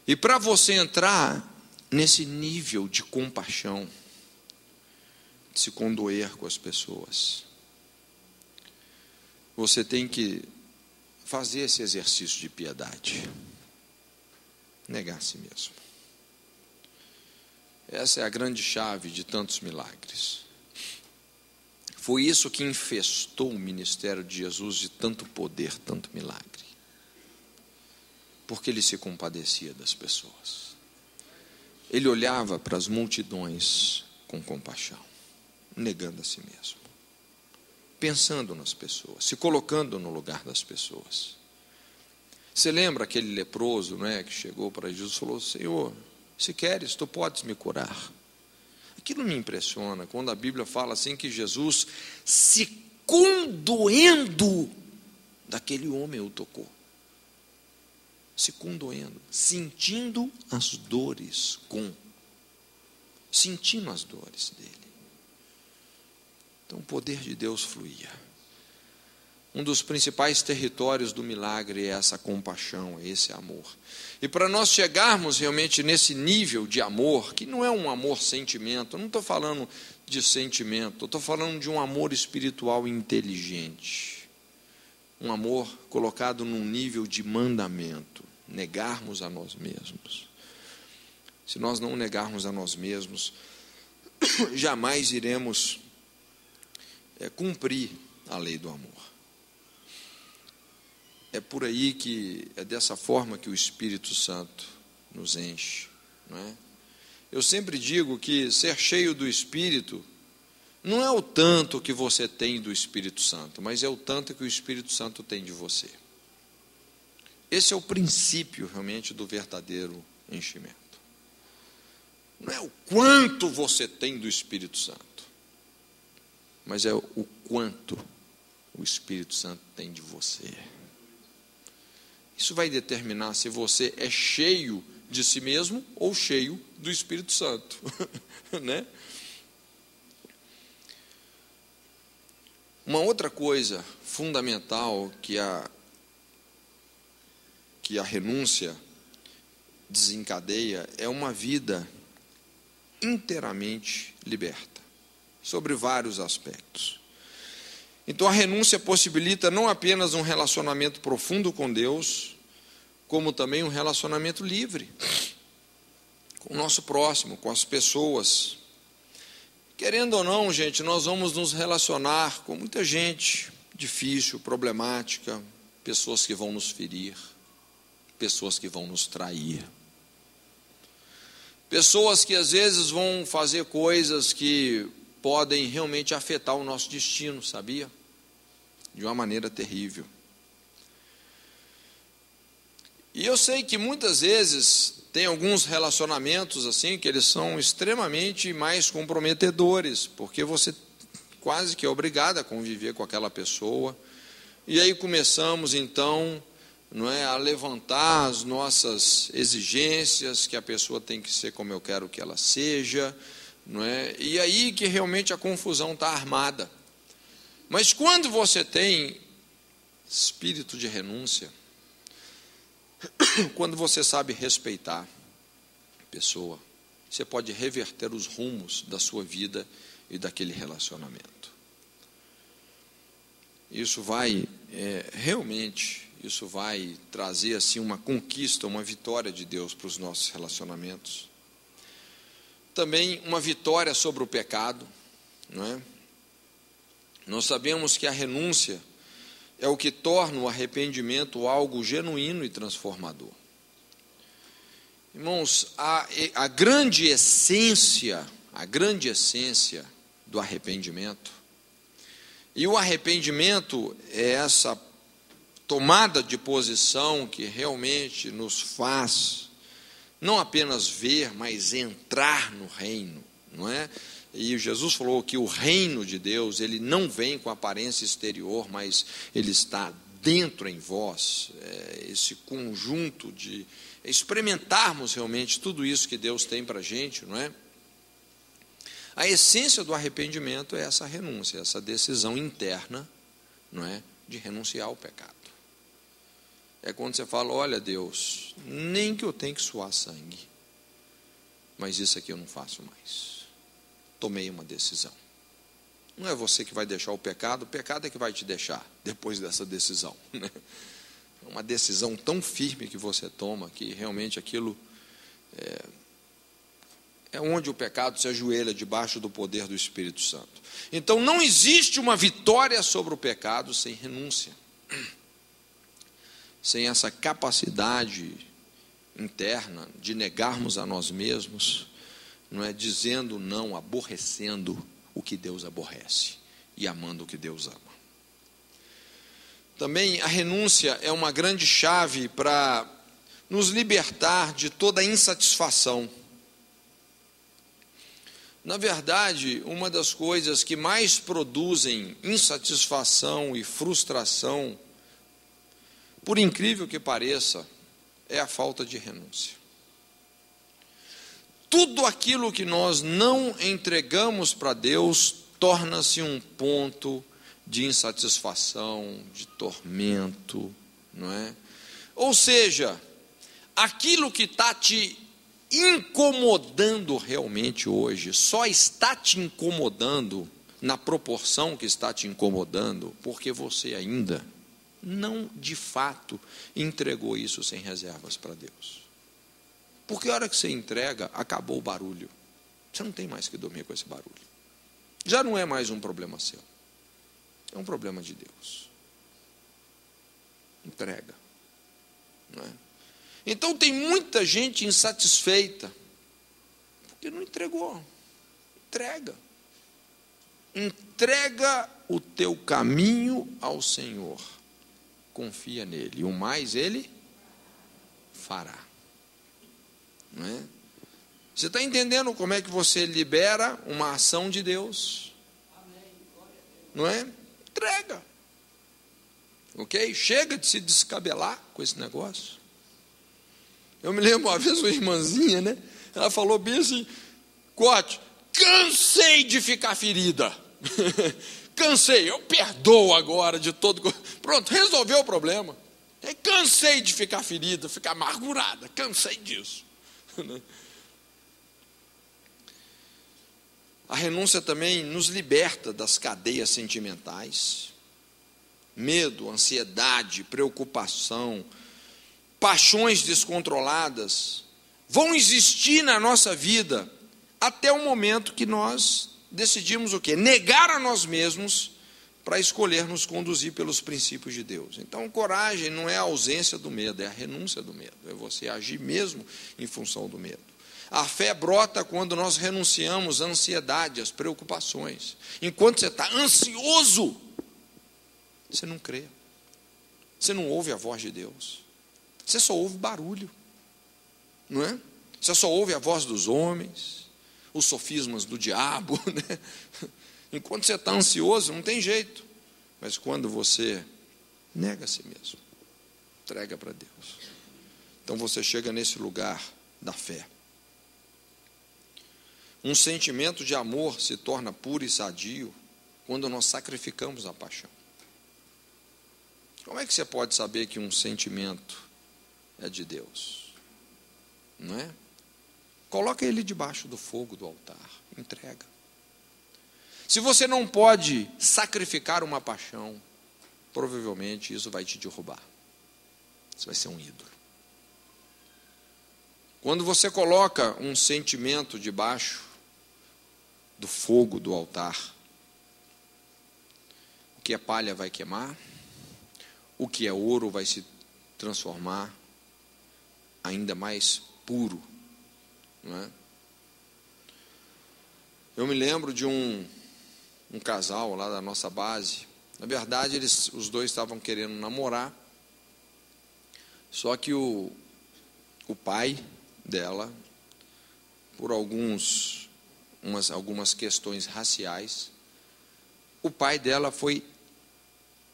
E para você entrar nesse nível de compaixão, de se condoer com as pessoas, você tem que fazer esse exercício de piedade. Negar a si mesmo. Essa é a grande chave de tantos milagres. Foi isso que infestou o ministério de Jesus de tanto poder, tanto milagre. Porque ele se compadecia das pessoas. Ele olhava para as multidões com compaixão, negando a si mesmo, pensando nas pessoas, se colocando no lugar das pessoas. Você lembra aquele leproso, não é, que chegou para Jesus e falou: Senhor, se queres, tu podes me curar. Aquilo me impressiona quando a Bíblia fala assim que Jesus, se condoendo daquele homem, o tocou. Se condoendo, sentindo as dores sentindo as dores dele. Então o poder de Deus fluía. Um dos principais territórios do milagre é essa compaixão, é esse amor. E para nós chegarmos realmente nesse nível de amor, que não é um amor sentimento, eu não estou falando de sentimento, eu estou falando de um amor espiritual inteligente. Um amor colocado num nível de mandamento, negarmos a nós mesmos. Se nós não negarmos a nós mesmos, jamais iremos cumprir a lei do amor. É por aí que, é dessa forma que o Espírito Santo nos enche, não é? Eu sempre digo que ser cheio do Espírito não é o tanto que você tem do Espírito Santo, mas é o tanto que o Espírito Santo tem de você. Esse é o princípio realmente do verdadeiro enchimento. Não é o quanto você tem do Espírito Santo, mas é o quanto o Espírito Santo tem de você. Isso vai determinar se você é cheio de si mesmo ou cheio do Espírito Santo, né? Uma outra coisa fundamental que a renúncia desencadeia é uma vida inteiramente liberta, sobre vários aspectos. Então a renúncia possibilita não apenas um relacionamento profundo com Deus, como também um relacionamento livre com o nosso próximo, com as pessoas. Querendo ou não, gente, nós vamos nos relacionar com muita gente difícil, problemática, pessoas que vão nos ferir, pessoas que vão nos trair, pessoas que às vezes vão fazer coisas que podem realmente afetar o nosso destino, sabia? De uma maneira terrível. E eu sei que muitas vezes tem alguns relacionamentos assim que eles são extremamente mais comprometedores, porque você quase que é obrigado a conviver com aquela pessoa. E aí começamos então, não é, a levantar as nossas exigências, que a pessoa tem que ser como eu quero que ela seja, não é? E aí que realmente a confusão está armada. Mas quando você tem espírito de renúncia, quando você sabe respeitar a pessoa, você pode reverter os rumos da sua vida e daquele relacionamento. Isso vai realmente, isso vai trazer assim uma conquista, uma vitória de Deus para os nossos relacionamentos. Também uma vitória sobre o pecado, não é? Nós sabemos que a renúncia é o que torna o arrependimento algo genuíno e transformador. Irmãos, a grande essência do arrependimento, e o arrependimento é essa tomada de posição que realmente nos faz não apenas ver, mas entrar no reino, não é? E Jesus falou que o reino de Deus, ele não vem com aparência exterior, mas ele está dentro em vós, esse conjunto de experimentarmos realmente tudo isso que Deus tem para a gente, não é? A essência do arrependimento é essa renúncia, essa decisão interna, não é, de renunciar ao pecado. É quando você fala, olha Deus, nem que eu tenha que suar sangue, mas isso aqui eu não faço mais. Tomei uma decisão. Não é você que vai deixar o pecado é que vai te deixar depois dessa decisão. Né? É uma decisão tão firme que você toma que realmente aquilo é onde o pecado se ajoelha debaixo do poder do Espírito Santo. Então não existe uma vitória sobre o pecado sem renúncia, sem essa capacidade interna de negarmos a nós mesmos, não é, dizendo não, aborrecendo o que Deus aborrece e amando o que Deus ama. Também a renúncia é uma grande chave para nos libertar de toda insatisfação. Na verdade, uma das coisas que mais produzem insatisfação e frustração, por incrível que pareça, é a falta de renúncia. Tudo aquilo que nós não entregamos para Deus torna-se um ponto de insatisfação, de tormento, não é? Ou seja, aquilo que está te incomodando realmente hoje, só está te incomodando na proporção que está te incomodando, porque você ainda não, de fato, entregou isso sem reservas para Deus. Porque a hora que você entrega, acabou o barulho. Você não tem mais que dormir com esse barulho. Já não é mais um problema seu. É um problema de Deus. Entrega. Não é? Então tem muita gente insatisfeita, porque não entregou. Entrega. Entrega o teu caminho ao Senhor. Confia nele. E o mais ele fará. Não é? Você está entendendo como é que você libera uma ação de Deus? Não é? Entrega. Ok? Chega de se descabelar com esse negócio. Eu me lembro uma vez uma irmãzinha, né? Ela falou bem assim, Cote, cansei de ficar ferida. cansei, eu perdoo agora de todo. Pronto, resolveu o problema. Cansei de ficar ferida, ficar amargurada, cansei disso. A renúncia também nos liberta das cadeias sentimentais. Medo, ansiedade, preocupação, paixões descontroladas vão existir na nossa vida até o momento que nós decidimos o quê? Negar a nós mesmos para escolher nos conduzir pelos princípios de Deus. Então, coragem não é a ausência do medo, é a renúncia do medo. É você agir mesmo em função do medo. A fé brota quando nós renunciamos à ansiedade, às preocupações. Enquanto você está ansioso, você não crê. Você não ouve a voz de Deus. Você só ouve barulho. Não é? Você só ouve a voz dos homens, os sofismas do diabo, né? Enquanto você está ansioso, não tem jeito. Mas quando você nega a si mesmo, entrega para Deus, então você chega nesse lugar da fé. Um sentimento de amor se torna puro e sadio quando nós sacrificamos a paixão. Como é que você pode saber que um sentimento é de Deus? Não é? Coloca ele debaixo do fogo do altar, entrega. Se você não pode sacrificar uma paixão, provavelmente isso vai te derrubar. Você vai ser um ídolo. Quando você coloca um sentimento debaixo do fogo do altar, o que é palha vai queimar, o que é ouro vai se transformar ainda mais puro, não é? Eu me lembro de um casal lá da nossa base. Na verdade, os dois estavam querendo namorar, só que o pai dela, por algumas questões raciais, o pai dela foi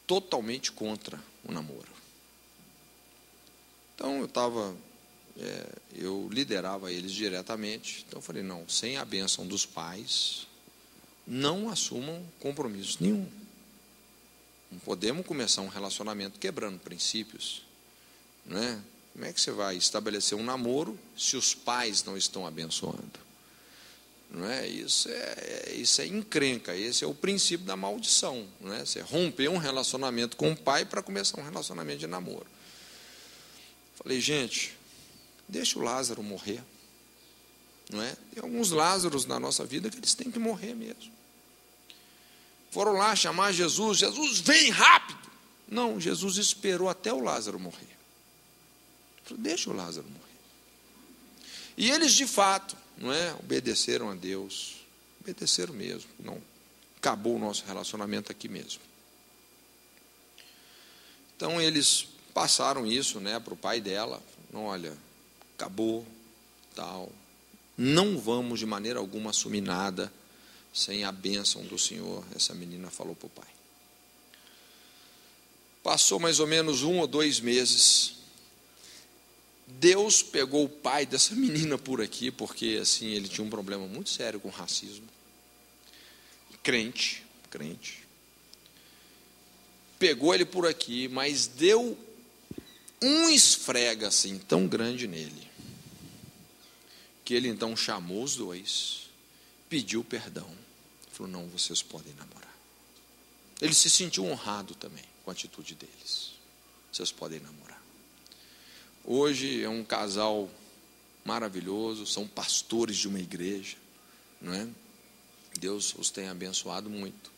totalmente contra o namoro. Então eu liderava eles diretamente. Então eu falei, não, sem a bênção dos pais, não assumam compromisso nenhum. Não podemos começar um relacionamento quebrando princípios, não é? Como é que você vai estabelecer um namoro se os pais não estão abençoando? Não é? Isso é encrenca, esse é o princípio da maldição, não é? Você romper um relacionamento com o pai para começar um relacionamento de namoro. Falei, gente, deixa o Lázaro morrer. Não é? Tem alguns Lázaros na nossa vida que eles têm que morrer mesmo. Foram lá chamar Jesus, Jesus, vem rápido. Não, Jesus esperou até o Lázaro morrer. Falei, deixa o Lázaro morrer. E eles de fato, não é, obedeceram a Deus, obedeceram mesmo. Não, acabou o nosso relacionamento aqui mesmo. Então eles passaram isso, né, para o pai dela. Não, olha, acabou, tal. Não vamos de maneira alguma assumir nada sem a bênção do Senhor. Essa menina falou para o pai. Passou mais ou menos 1 ou 2 meses. Deus pegou o pai dessa menina por aqui, porque assim, ele tinha um problema muito sério com racismo. Crente. Pegou ele por aqui, mas deu um esfrega assim tão grande nele, que ele então chamou os dois, pediu perdão, falou, não, vocês podem namorar. Ele se sentiu honrado também com a atitude deles. Vocês podem namorar. Hoje é um casal maravilhoso, são pastores de uma igreja, não é? Deus os tem abençoado muito.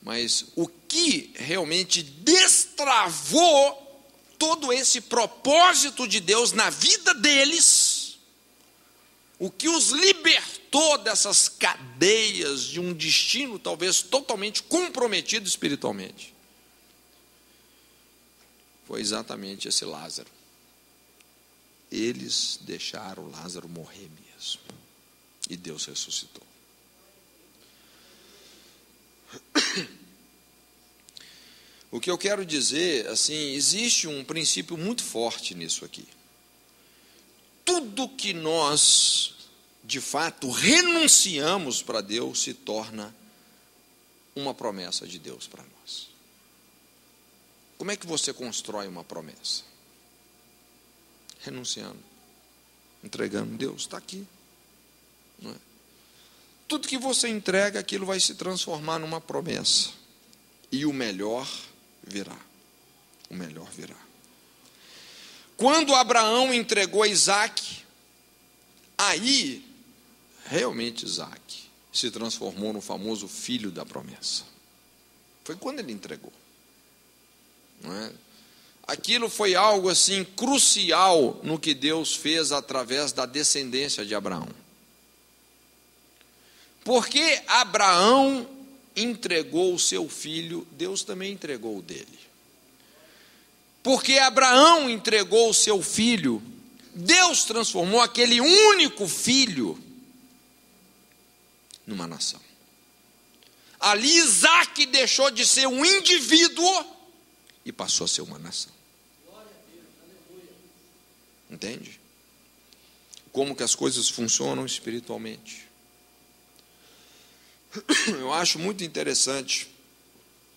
Mas o que realmente destravou todo esse propósito de Deus na vida deles, o que os libertou dessas cadeias de um destino talvez totalmente comprometido espiritualmente, foi exatamente esse Lázaro. Eles deixaram Lázaro morrer mesmo, e Deus ressuscitou. O que eu quero dizer, assim, existe um princípio muito forte nisso aqui. Tudo que nós, de fato, renunciamos para Deus se torna uma promessa de Deus para nós. Como é que você constrói uma promessa? Renunciando, entregando. Deus está aqui. Não é? Tudo que você entrega, aquilo vai se transformar numa promessa. E o melhor virá. O melhor virá. Quando Abraão entregou Isaque, aí, realmente Isaque se transformou no famoso filho da promessa. Foi quando ele entregou. Não é? Aquilo foi algo assim crucial no que Deus fez através da descendência de Abraão. Porque Abraão entregou o seu filho, Deus também entregou o dele. Porque Abraão entregou o seu filho, Deus transformou aquele único filho numa nação. Ali Isaque deixou de ser um indivíduo e passou a ser uma nação. Entende? Como que as coisas funcionam espiritualmente. Eu acho muito interessante,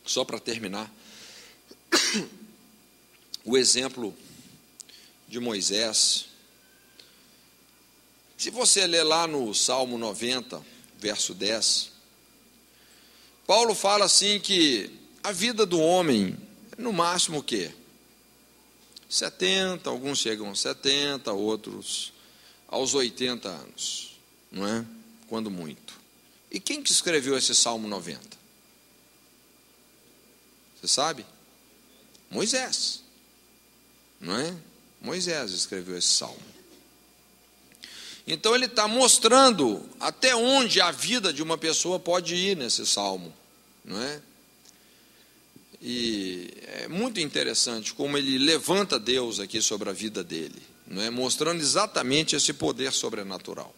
só para terminar, o exemplo de Moisés. Se você ler lá no Salmo 90, verso 10, Paulo fala assim que a vida do homem, no máximo o quê? 70, alguns chegam aos 70, outros aos 80 anos, não é? Quando muito. E quem que escreveu esse Salmo 90? Você sabe? Moisés, não é? Moisés escreveu esse Salmo. Então ele está mostrando até onde a vida de uma pessoa pode ir nesse Salmo, não é? E é muito interessante como ele levanta Deus aqui sobre a vida dele, não é? Mostrando exatamente esse poder sobrenatural.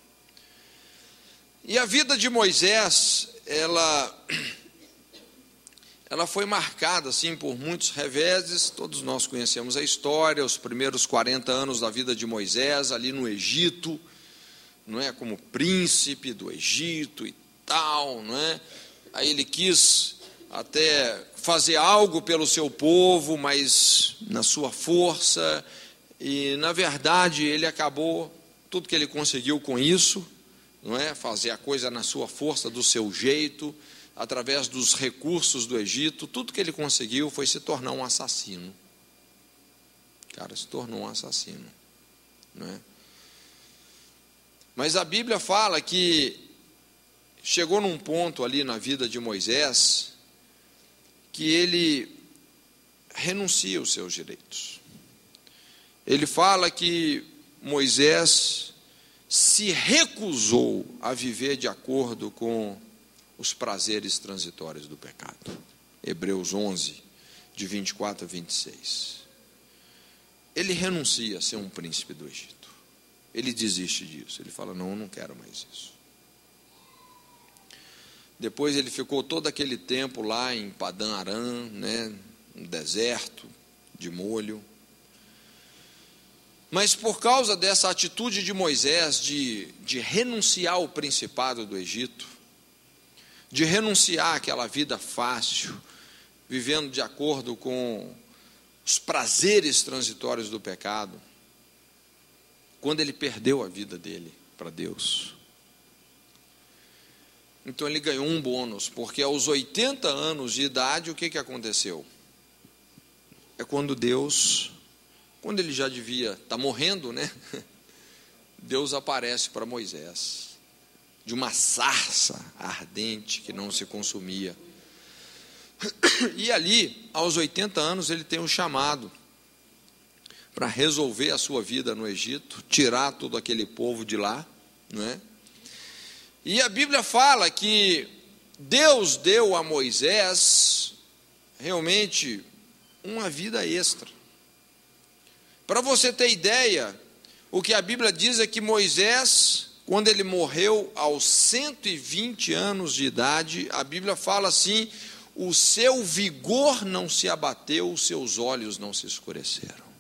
E a vida de Moisés, ela foi marcada assim por muitos reveses. Todos nós conhecemos a história, os primeiros 40 anos da vida de Moisés ali no Egito, não é, como príncipe do Egito e tal, não é? Aí ele quis até fazer algo pelo seu povo, mas na sua força, e na verdade ele acabou, tudo que ele conseguiu com isso, não é, fazer a coisa na sua força, do seu jeito, através dos recursos do Egito, tudo que ele conseguiu foi se tornar um assassino. Cara, se tornou um assassino, não é? Mas a Bíblia fala que chegou num ponto ali na vida de Moisés que ele renuncia os seus direitos. Ele fala que Moisés se recusou a viver de acordo com os prazeres transitórios do pecado. Hebreus 11, de 24 a 26. Ele renuncia a ser um príncipe do Egito. Ele desiste disso. Ele fala, não, eu não quero mais isso. Depois ele ficou todo aquele tempo lá em Padã Arã, né, no deserto, de molho. Mas por causa dessa atitude de Moisés de renunciar ao principado do Egito, de renunciar àquela vida fácil, vivendo de acordo com os prazeres transitórios do pecado, quando ele perdeu a vida dele para Deus, então ele ganhou um bônus, porque aos 80 anos de idade, o que aconteceu? É quando Deus, quando ele já devia estar morrendo, né? Deus aparece para Moisés, de uma sarça ardente que não se consumia. E ali, aos 80 anos, ele tem um chamado para resolver a sua vida no Egito, tirar todo aquele povo de lá, não é? E a Bíblia fala que Deus deu a Moisés realmente uma vida extra. Para você ter ideia, o que a Bíblia diz é que Moisés, quando ele morreu aos 120 anos de idade, a Bíblia fala assim, o seu vigor não se abateu, os seus olhos não se escureceram.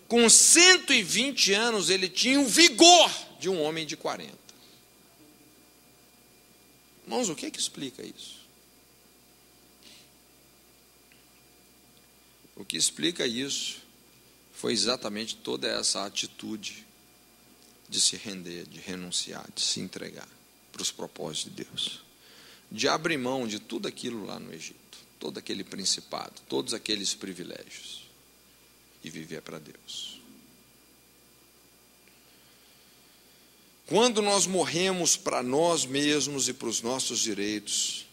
Com 120 anos, ele tinha o vigor de um homem de 40. Irmãos, o que explica isso? O que explica isso foi exatamente toda essa atitude de se render, de renunciar, de se entregar para os propósitos de Deus, de abrir mão de tudo aquilo lá no Egito, todo aquele principado, todos aqueles privilégios, e viver para Deus. Quando nós morremos para nós mesmos e para os nossos direitos,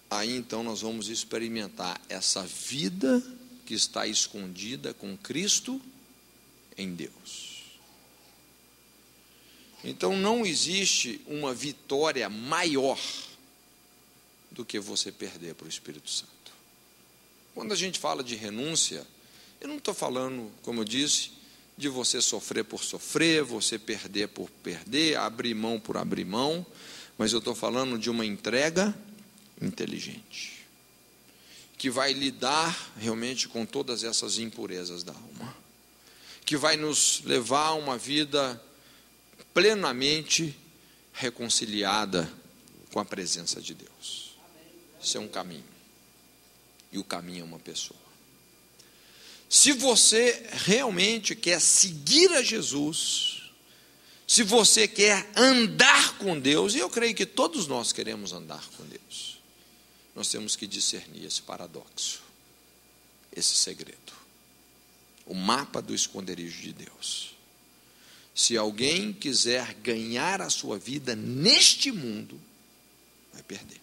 aí então nós vamos experimentar essa vida que está escondida com Cristo em Deus. Então não existe uma vitória maior do que você perder para o Espírito Santo. Quando a gente fala de renúncia, eu não estou falando, como eu disse, de você sofrer por sofrer, você perder por perder, abrir mão por abrir mão, mas eu estou falando de uma entrega inteligente, que vai lidar realmente com todas essas impurezas da alma, que vai nos levar a uma vida plenamente reconciliada com a presença de Deus. Isso é um caminho, e o caminho é uma pessoa. Se você realmente quer seguir a Jesus, se você quer andar com Deus, e eu creio que todos nós queremos andar com Deus, nós temos que discernir esse paradoxo, esse segredo, o mapa do esconderijo de Deus. Se alguém quiser ganhar a sua vida neste mundo, vai perder.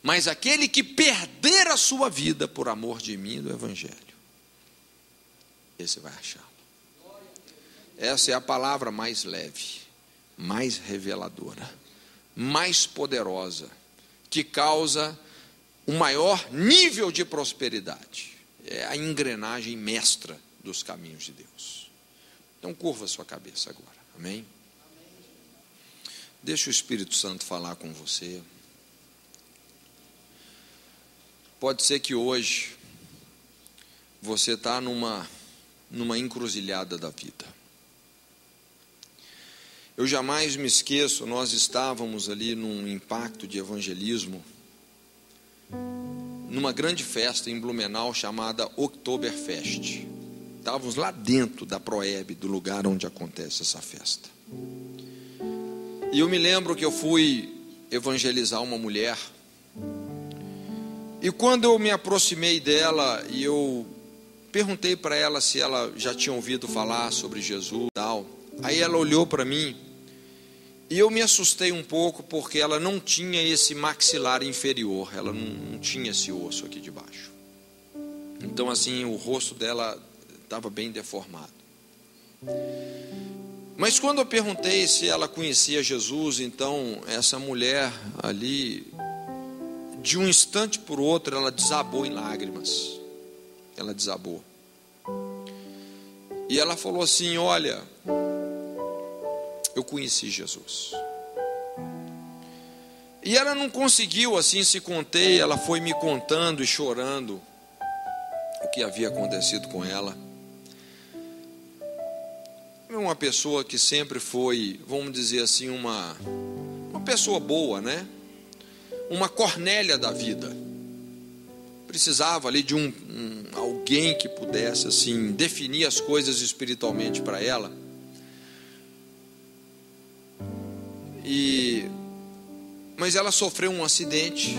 Mas aquele que perder a sua vida por amor de mim e do Evangelho, esse vai achá-lo. Essa é a palavra mais leve, mais reveladora, mais poderosa, que causa o maior nível de prosperidade. É a engrenagem mestra dos caminhos de Deus. Então curva a sua cabeça agora, amém? Deixa o Espírito Santo falar com você. Pode ser que hoje você está numa encruzilhada da vida. Eu jamais me esqueço, nós estávamos ali num impacto de evangelismo, numa grande festa em Blumenau chamada Oktoberfest. Estávamos lá dentro da Proeb, do lugar onde acontece essa festa. E eu me lembro que eu fui evangelizar uma mulher, e quando eu me aproximei dela e eu perguntei para ela se ela já tinha ouvido falar sobre Jesus e tal, aí ela olhou para mim e eu me assustei um pouco, porque ela não tinha esse maxilar inferior, ela não tinha esse osso aqui de baixo. Então assim, o rosto dela estava bem deformado. Mas quando eu perguntei se ela conhecia Jesus, então essa mulher ali, de um instante por outro, ela desabou em lágrimas. Ela desabou. E ela falou assim: olha, eu conheci Jesus. E ela não conseguiu assim se conter, ela foi me contando e chorando o que havia acontecido com ela. É uma pessoa que sempre foi, vamos dizer assim, uma pessoa boa, né? Uma Cornélia da vida. Precisava ali de alguém que pudesse assim definir as coisas espiritualmente para ela. Mas ela sofreu um acidente.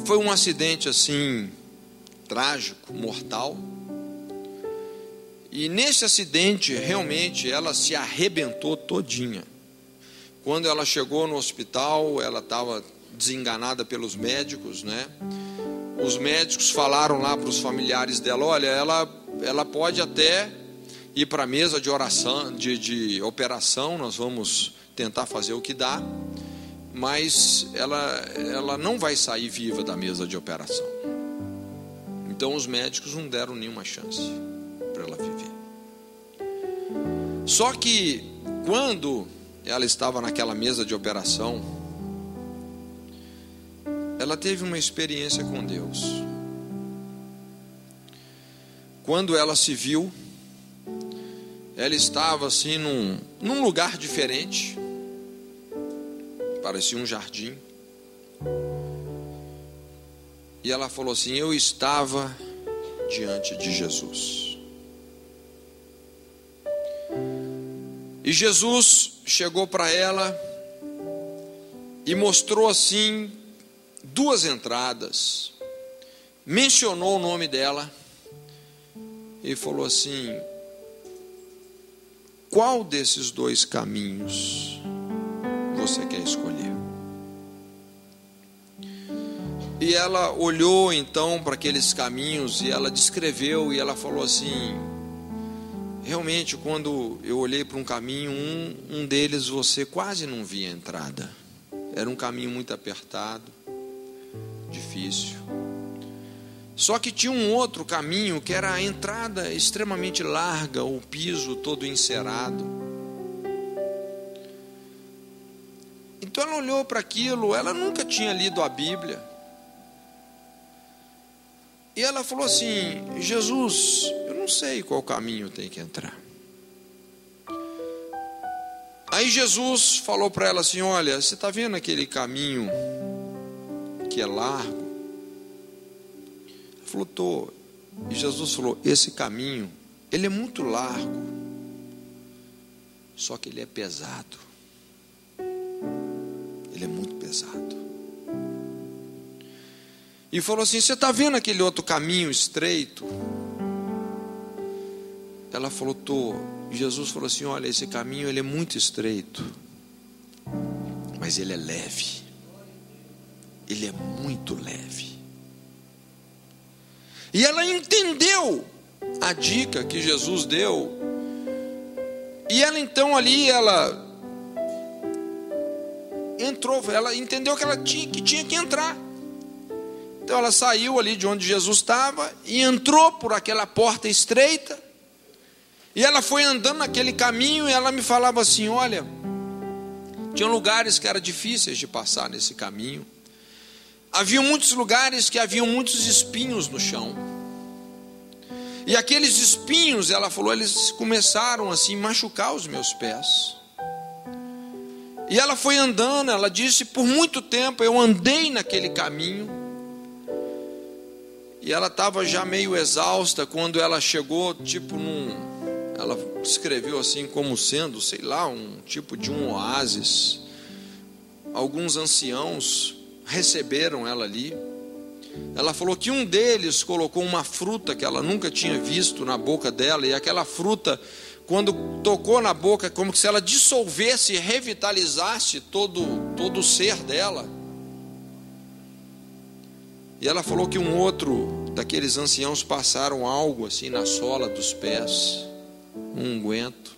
Foi um acidente assim trágico, mortal. E nesse acidente realmente ela se arrebentou todinha. Quando ela chegou no hospital, ela estava desenganada pelos médicos, né? Os médicos falaram lá para os familiares dela: olha, ela pode até ir para a mesa de oração, de operação, nós vamos tentar fazer o que dá, mas ela não vai sair viva da mesa de operação. Então os médicos não deram nenhuma chance para ela viver. Só que quando ela estava naquela mesa de operação, ela teve uma experiência com Deus. Quando ela se viu, ela estava assim num lugar diferente, parecia um jardim, e ela falou assim: eu estava diante de Jesus. E Jesus chegou para ela e mostrou assim 2 entradas, mencionou o nome dela e falou assim: qual desses 2 caminhos você quer escolher? E ela olhou então para aqueles caminhos e ela descreveu e ela falou assim: realmente, quando eu olhei para um caminho, um deles você quase não via a entrada. Era um caminho muito apertado, difícil. Só que tinha um outro caminho que era a entrada extremamente larga, o piso todo encerado. Então ela olhou para aquilo, ela nunca tinha lido a Bíblia. E ela falou assim: Jesus, eu não sei qual caminho tem que entrar. Aí Jesus falou para ela assim: olha, você está vendo aquele caminho que é largo? Ela falou: tô. E Jesus falou: esse caminho, ele é muito largo, só que ele é pesado. Ele é muito pesado. E falou assim: você está vendo aquele outro caminho estreito? Ela falou: tô. Jesus falou assim: olha, esse caminho ele é muito estreito, mas ele é leve. Ele é muito leve. E ela entendeu a dica que Jesus deu. E ela então ali, ela entrou, ela entendeu que ela tinha que entrar. Então ela saiu ali de onde Jesus estava e entrou por aquela porta estreita. E ela foi andando naquele caminho e ela me falava assim: olha, tinha lugares que eram difíceis de passar nesse caminho. Havia muitos lugares que haviam muitos espinhos no chão. E aqueles espinhos, ela falou, eles começaram assim a machucar os meus pés. E ela foi andando, ela disse, por muito tempo eu andei naquele caminho. E ela estava já meio exausta quando ela chegou, ela descreveu assim como sendo, sei lá, um tipo de um oásis. Alguns anciãos receberam ela ali. Ela falou que um deles colocou uma fruta que ela nunca tinha visto na boca dela, e aquela fruta, quando tocou na boca, como se ela dissolvesse e revitalizasse todo o ser dela. E ela falou que um outro daqueles anciãos passaram algo assim na sola dos pés, um unguento.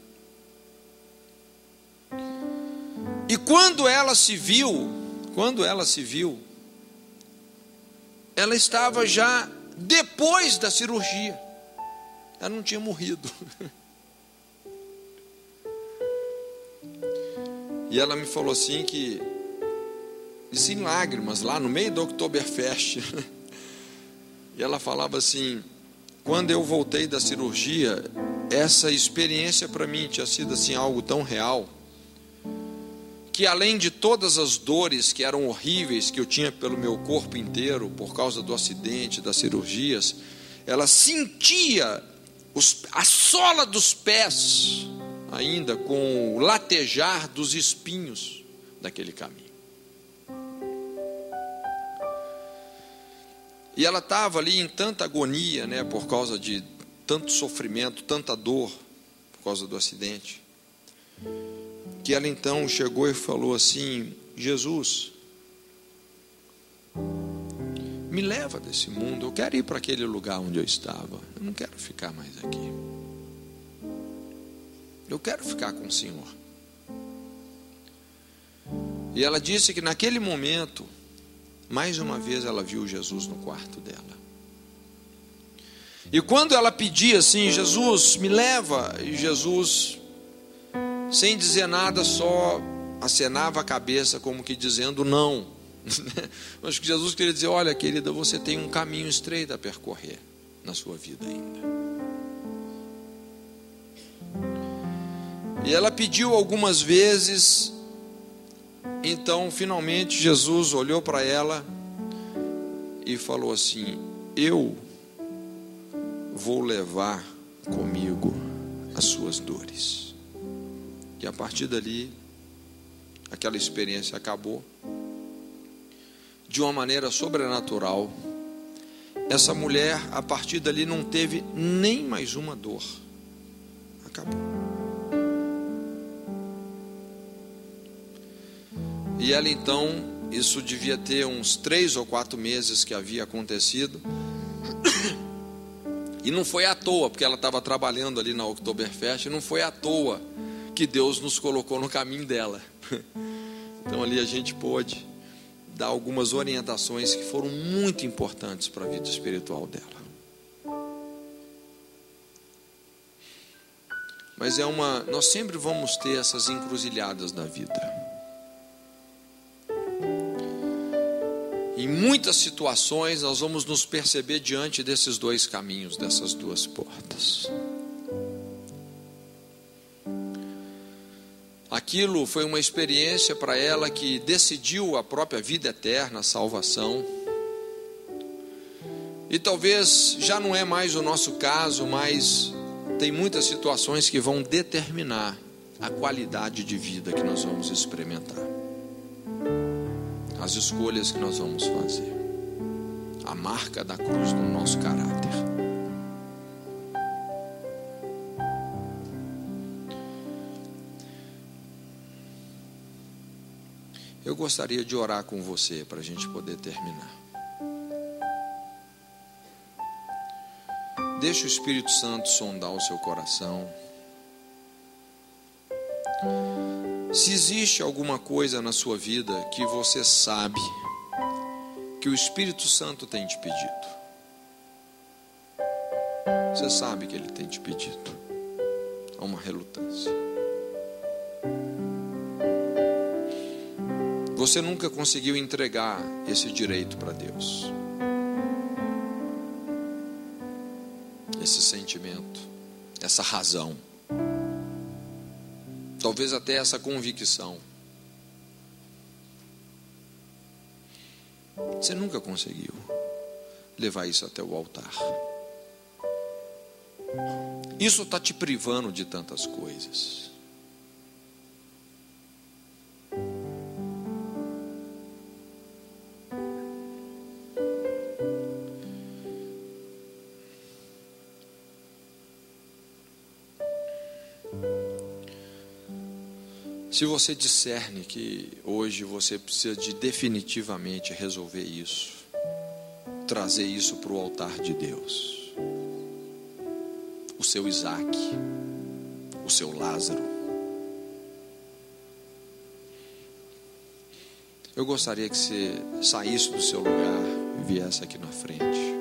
E quando ela se viu, ela estava já depois da cirurgia. Ela não tinha morrido. E ela me falou assim que, disse em lágrimas, lá no meio do Oktoberfest. E ela falava assim: quando eu voltei da cirurgia, essa experiência para mim tinha sido assim algo tão real, que além de todas as dores que eram horríveis que eu tinha pelo meu corpo inteiro por causa do acidente, das cirurgias, ela sentia a sola dos pés ainda com o latejar dos espinhos daquele caminho. E ela estava ali em tanta agonia, né, por causa de tanto sofrimento, tanta dor por causa do acidente, que ela então chegou e falou assim: Jesus, me leva desse mundo, eu quero ir para aquele lugar onde eu estava, eu não quero ficar mais aqui, eu quero ficar com o Senhor. E ela disse que naquele momento, mais uma vez ela viu Jesus no quarto dela. E quando ela pedia assim: Jesus, me leva, e Jesus, sem dizer nada, só acenava a cabeça como que dizendo não. Acho que Jesus queria dizer: olha, querida, você tem um caminho estreito a percorrer na sua vida ainda. E ela pediu algumas vezes. Então finalmente Jesus olhou para ela e falou assim: eu vou levar comigo as suas dores. E a partir dali, aquela experiência acabou. De uma maneira sobrenatural, essa mulher, a partir dali, não teve nem mais uma dor. Acabou. E ela então, isso devia ter uns 3 ou 4 meses que havia acontecido. E não foi à toa, porque ela estava trabalhando ali na Oktoberfest, não foi à toa que Deus nos colocou no caminho dela. Então ali a gente pôde dar algumas orientações que foram muito importantes para a vida espiritual dela. Mas nós sempre vamos ter essas encruzilhadas da vida. Em muitas situações nós vamos nos perceber diante desses 2 caminhos, dessas 2 portas. Aquilo foi uma experiência para ela que decidiu a própria vida eterna, a salvação. E talvez já não é mais o nosso caso, mas tem muitas situações que vão determinar a qualidade de vida que nós vamos experimentar. As escolhas que nós vamos fazer. A marca da cruz no nosso caráter. Eu gostaria de orar com você para a gente poder terminar. Deixa o Espírito Santo sondar o seu coração. Se existe alguma coisa na sua vida que você sabe que o Espírito Santo tem te pedido, você sabe que Ele tem te pedido, há uma relutância. Você nunca conseguiu entregar esse direito para Deus, esse sentimento, essa razão. Talvez até essa convicção. Você nunca conseguiu levar isso até o altar. Isso está te privando de tantas coisas. Se você discerne que hoje você precisa de definitivamente resolver isso, trazer isso para o altar de Deus, o seu Isaac, o seu Lázaro, eu gostaria que você saísse do seu lugar e viesse aqui na frente.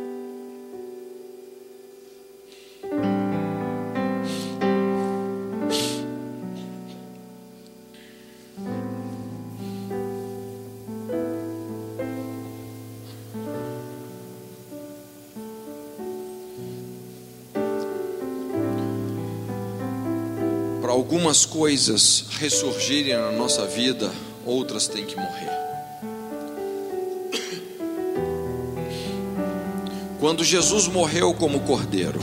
Para algumas coisas ressurgirem na nossa vida, outras têm que morrer. Quando Jesus morreu como cordeiro,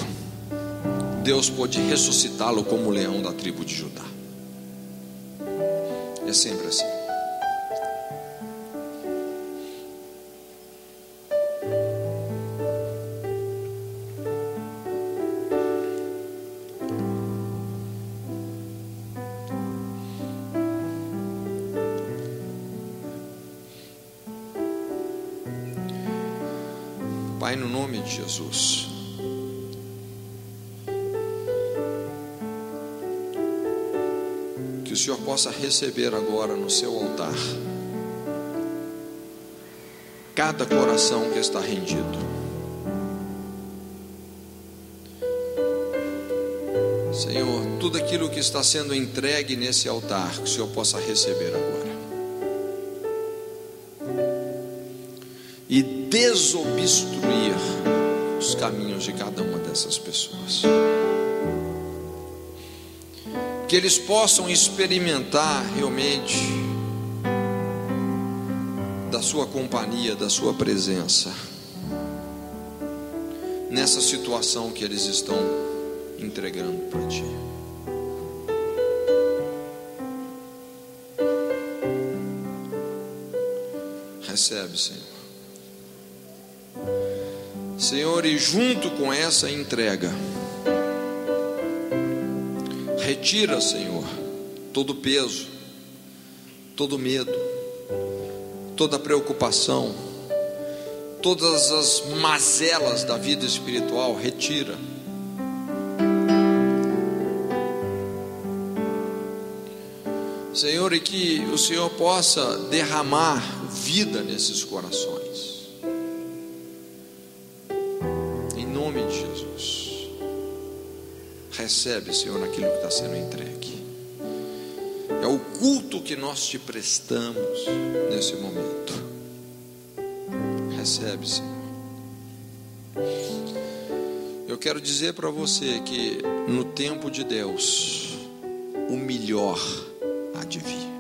Deus pôde ressuscitá-lo como leão da tribo de Judá. É sempre assim. Pai, no nome de Jesus, que o Senhor possa receber agora no seu altar cada coração que está rendido. Senhor, tudo aquilo que está sendo entregue nesse altar, que o Senhor possa receber agora e desobstruir os caminhos de cada uma dessas pessoas, que eles possam experimentar realmente da sua companhia, da sua presença, nessa situação que eles estão entregando para Ti. Recebe, Senhor. Senhor, e junto com essa entrega, retira, Senhor, todo peso, todo medo, toda preocupação, todas as mazelas da vida espiritual, retira. Senhor, e que o Senhor possa derramar vida nesses corações, em nome de Jesus. Recebe, Senhor, aquilo que está sendo entregue. É o culto que nós te prestamos nesse momento. Recebe, Senhor. Eu quero dizer para você que no tempo de Deus, o melhor há de vir.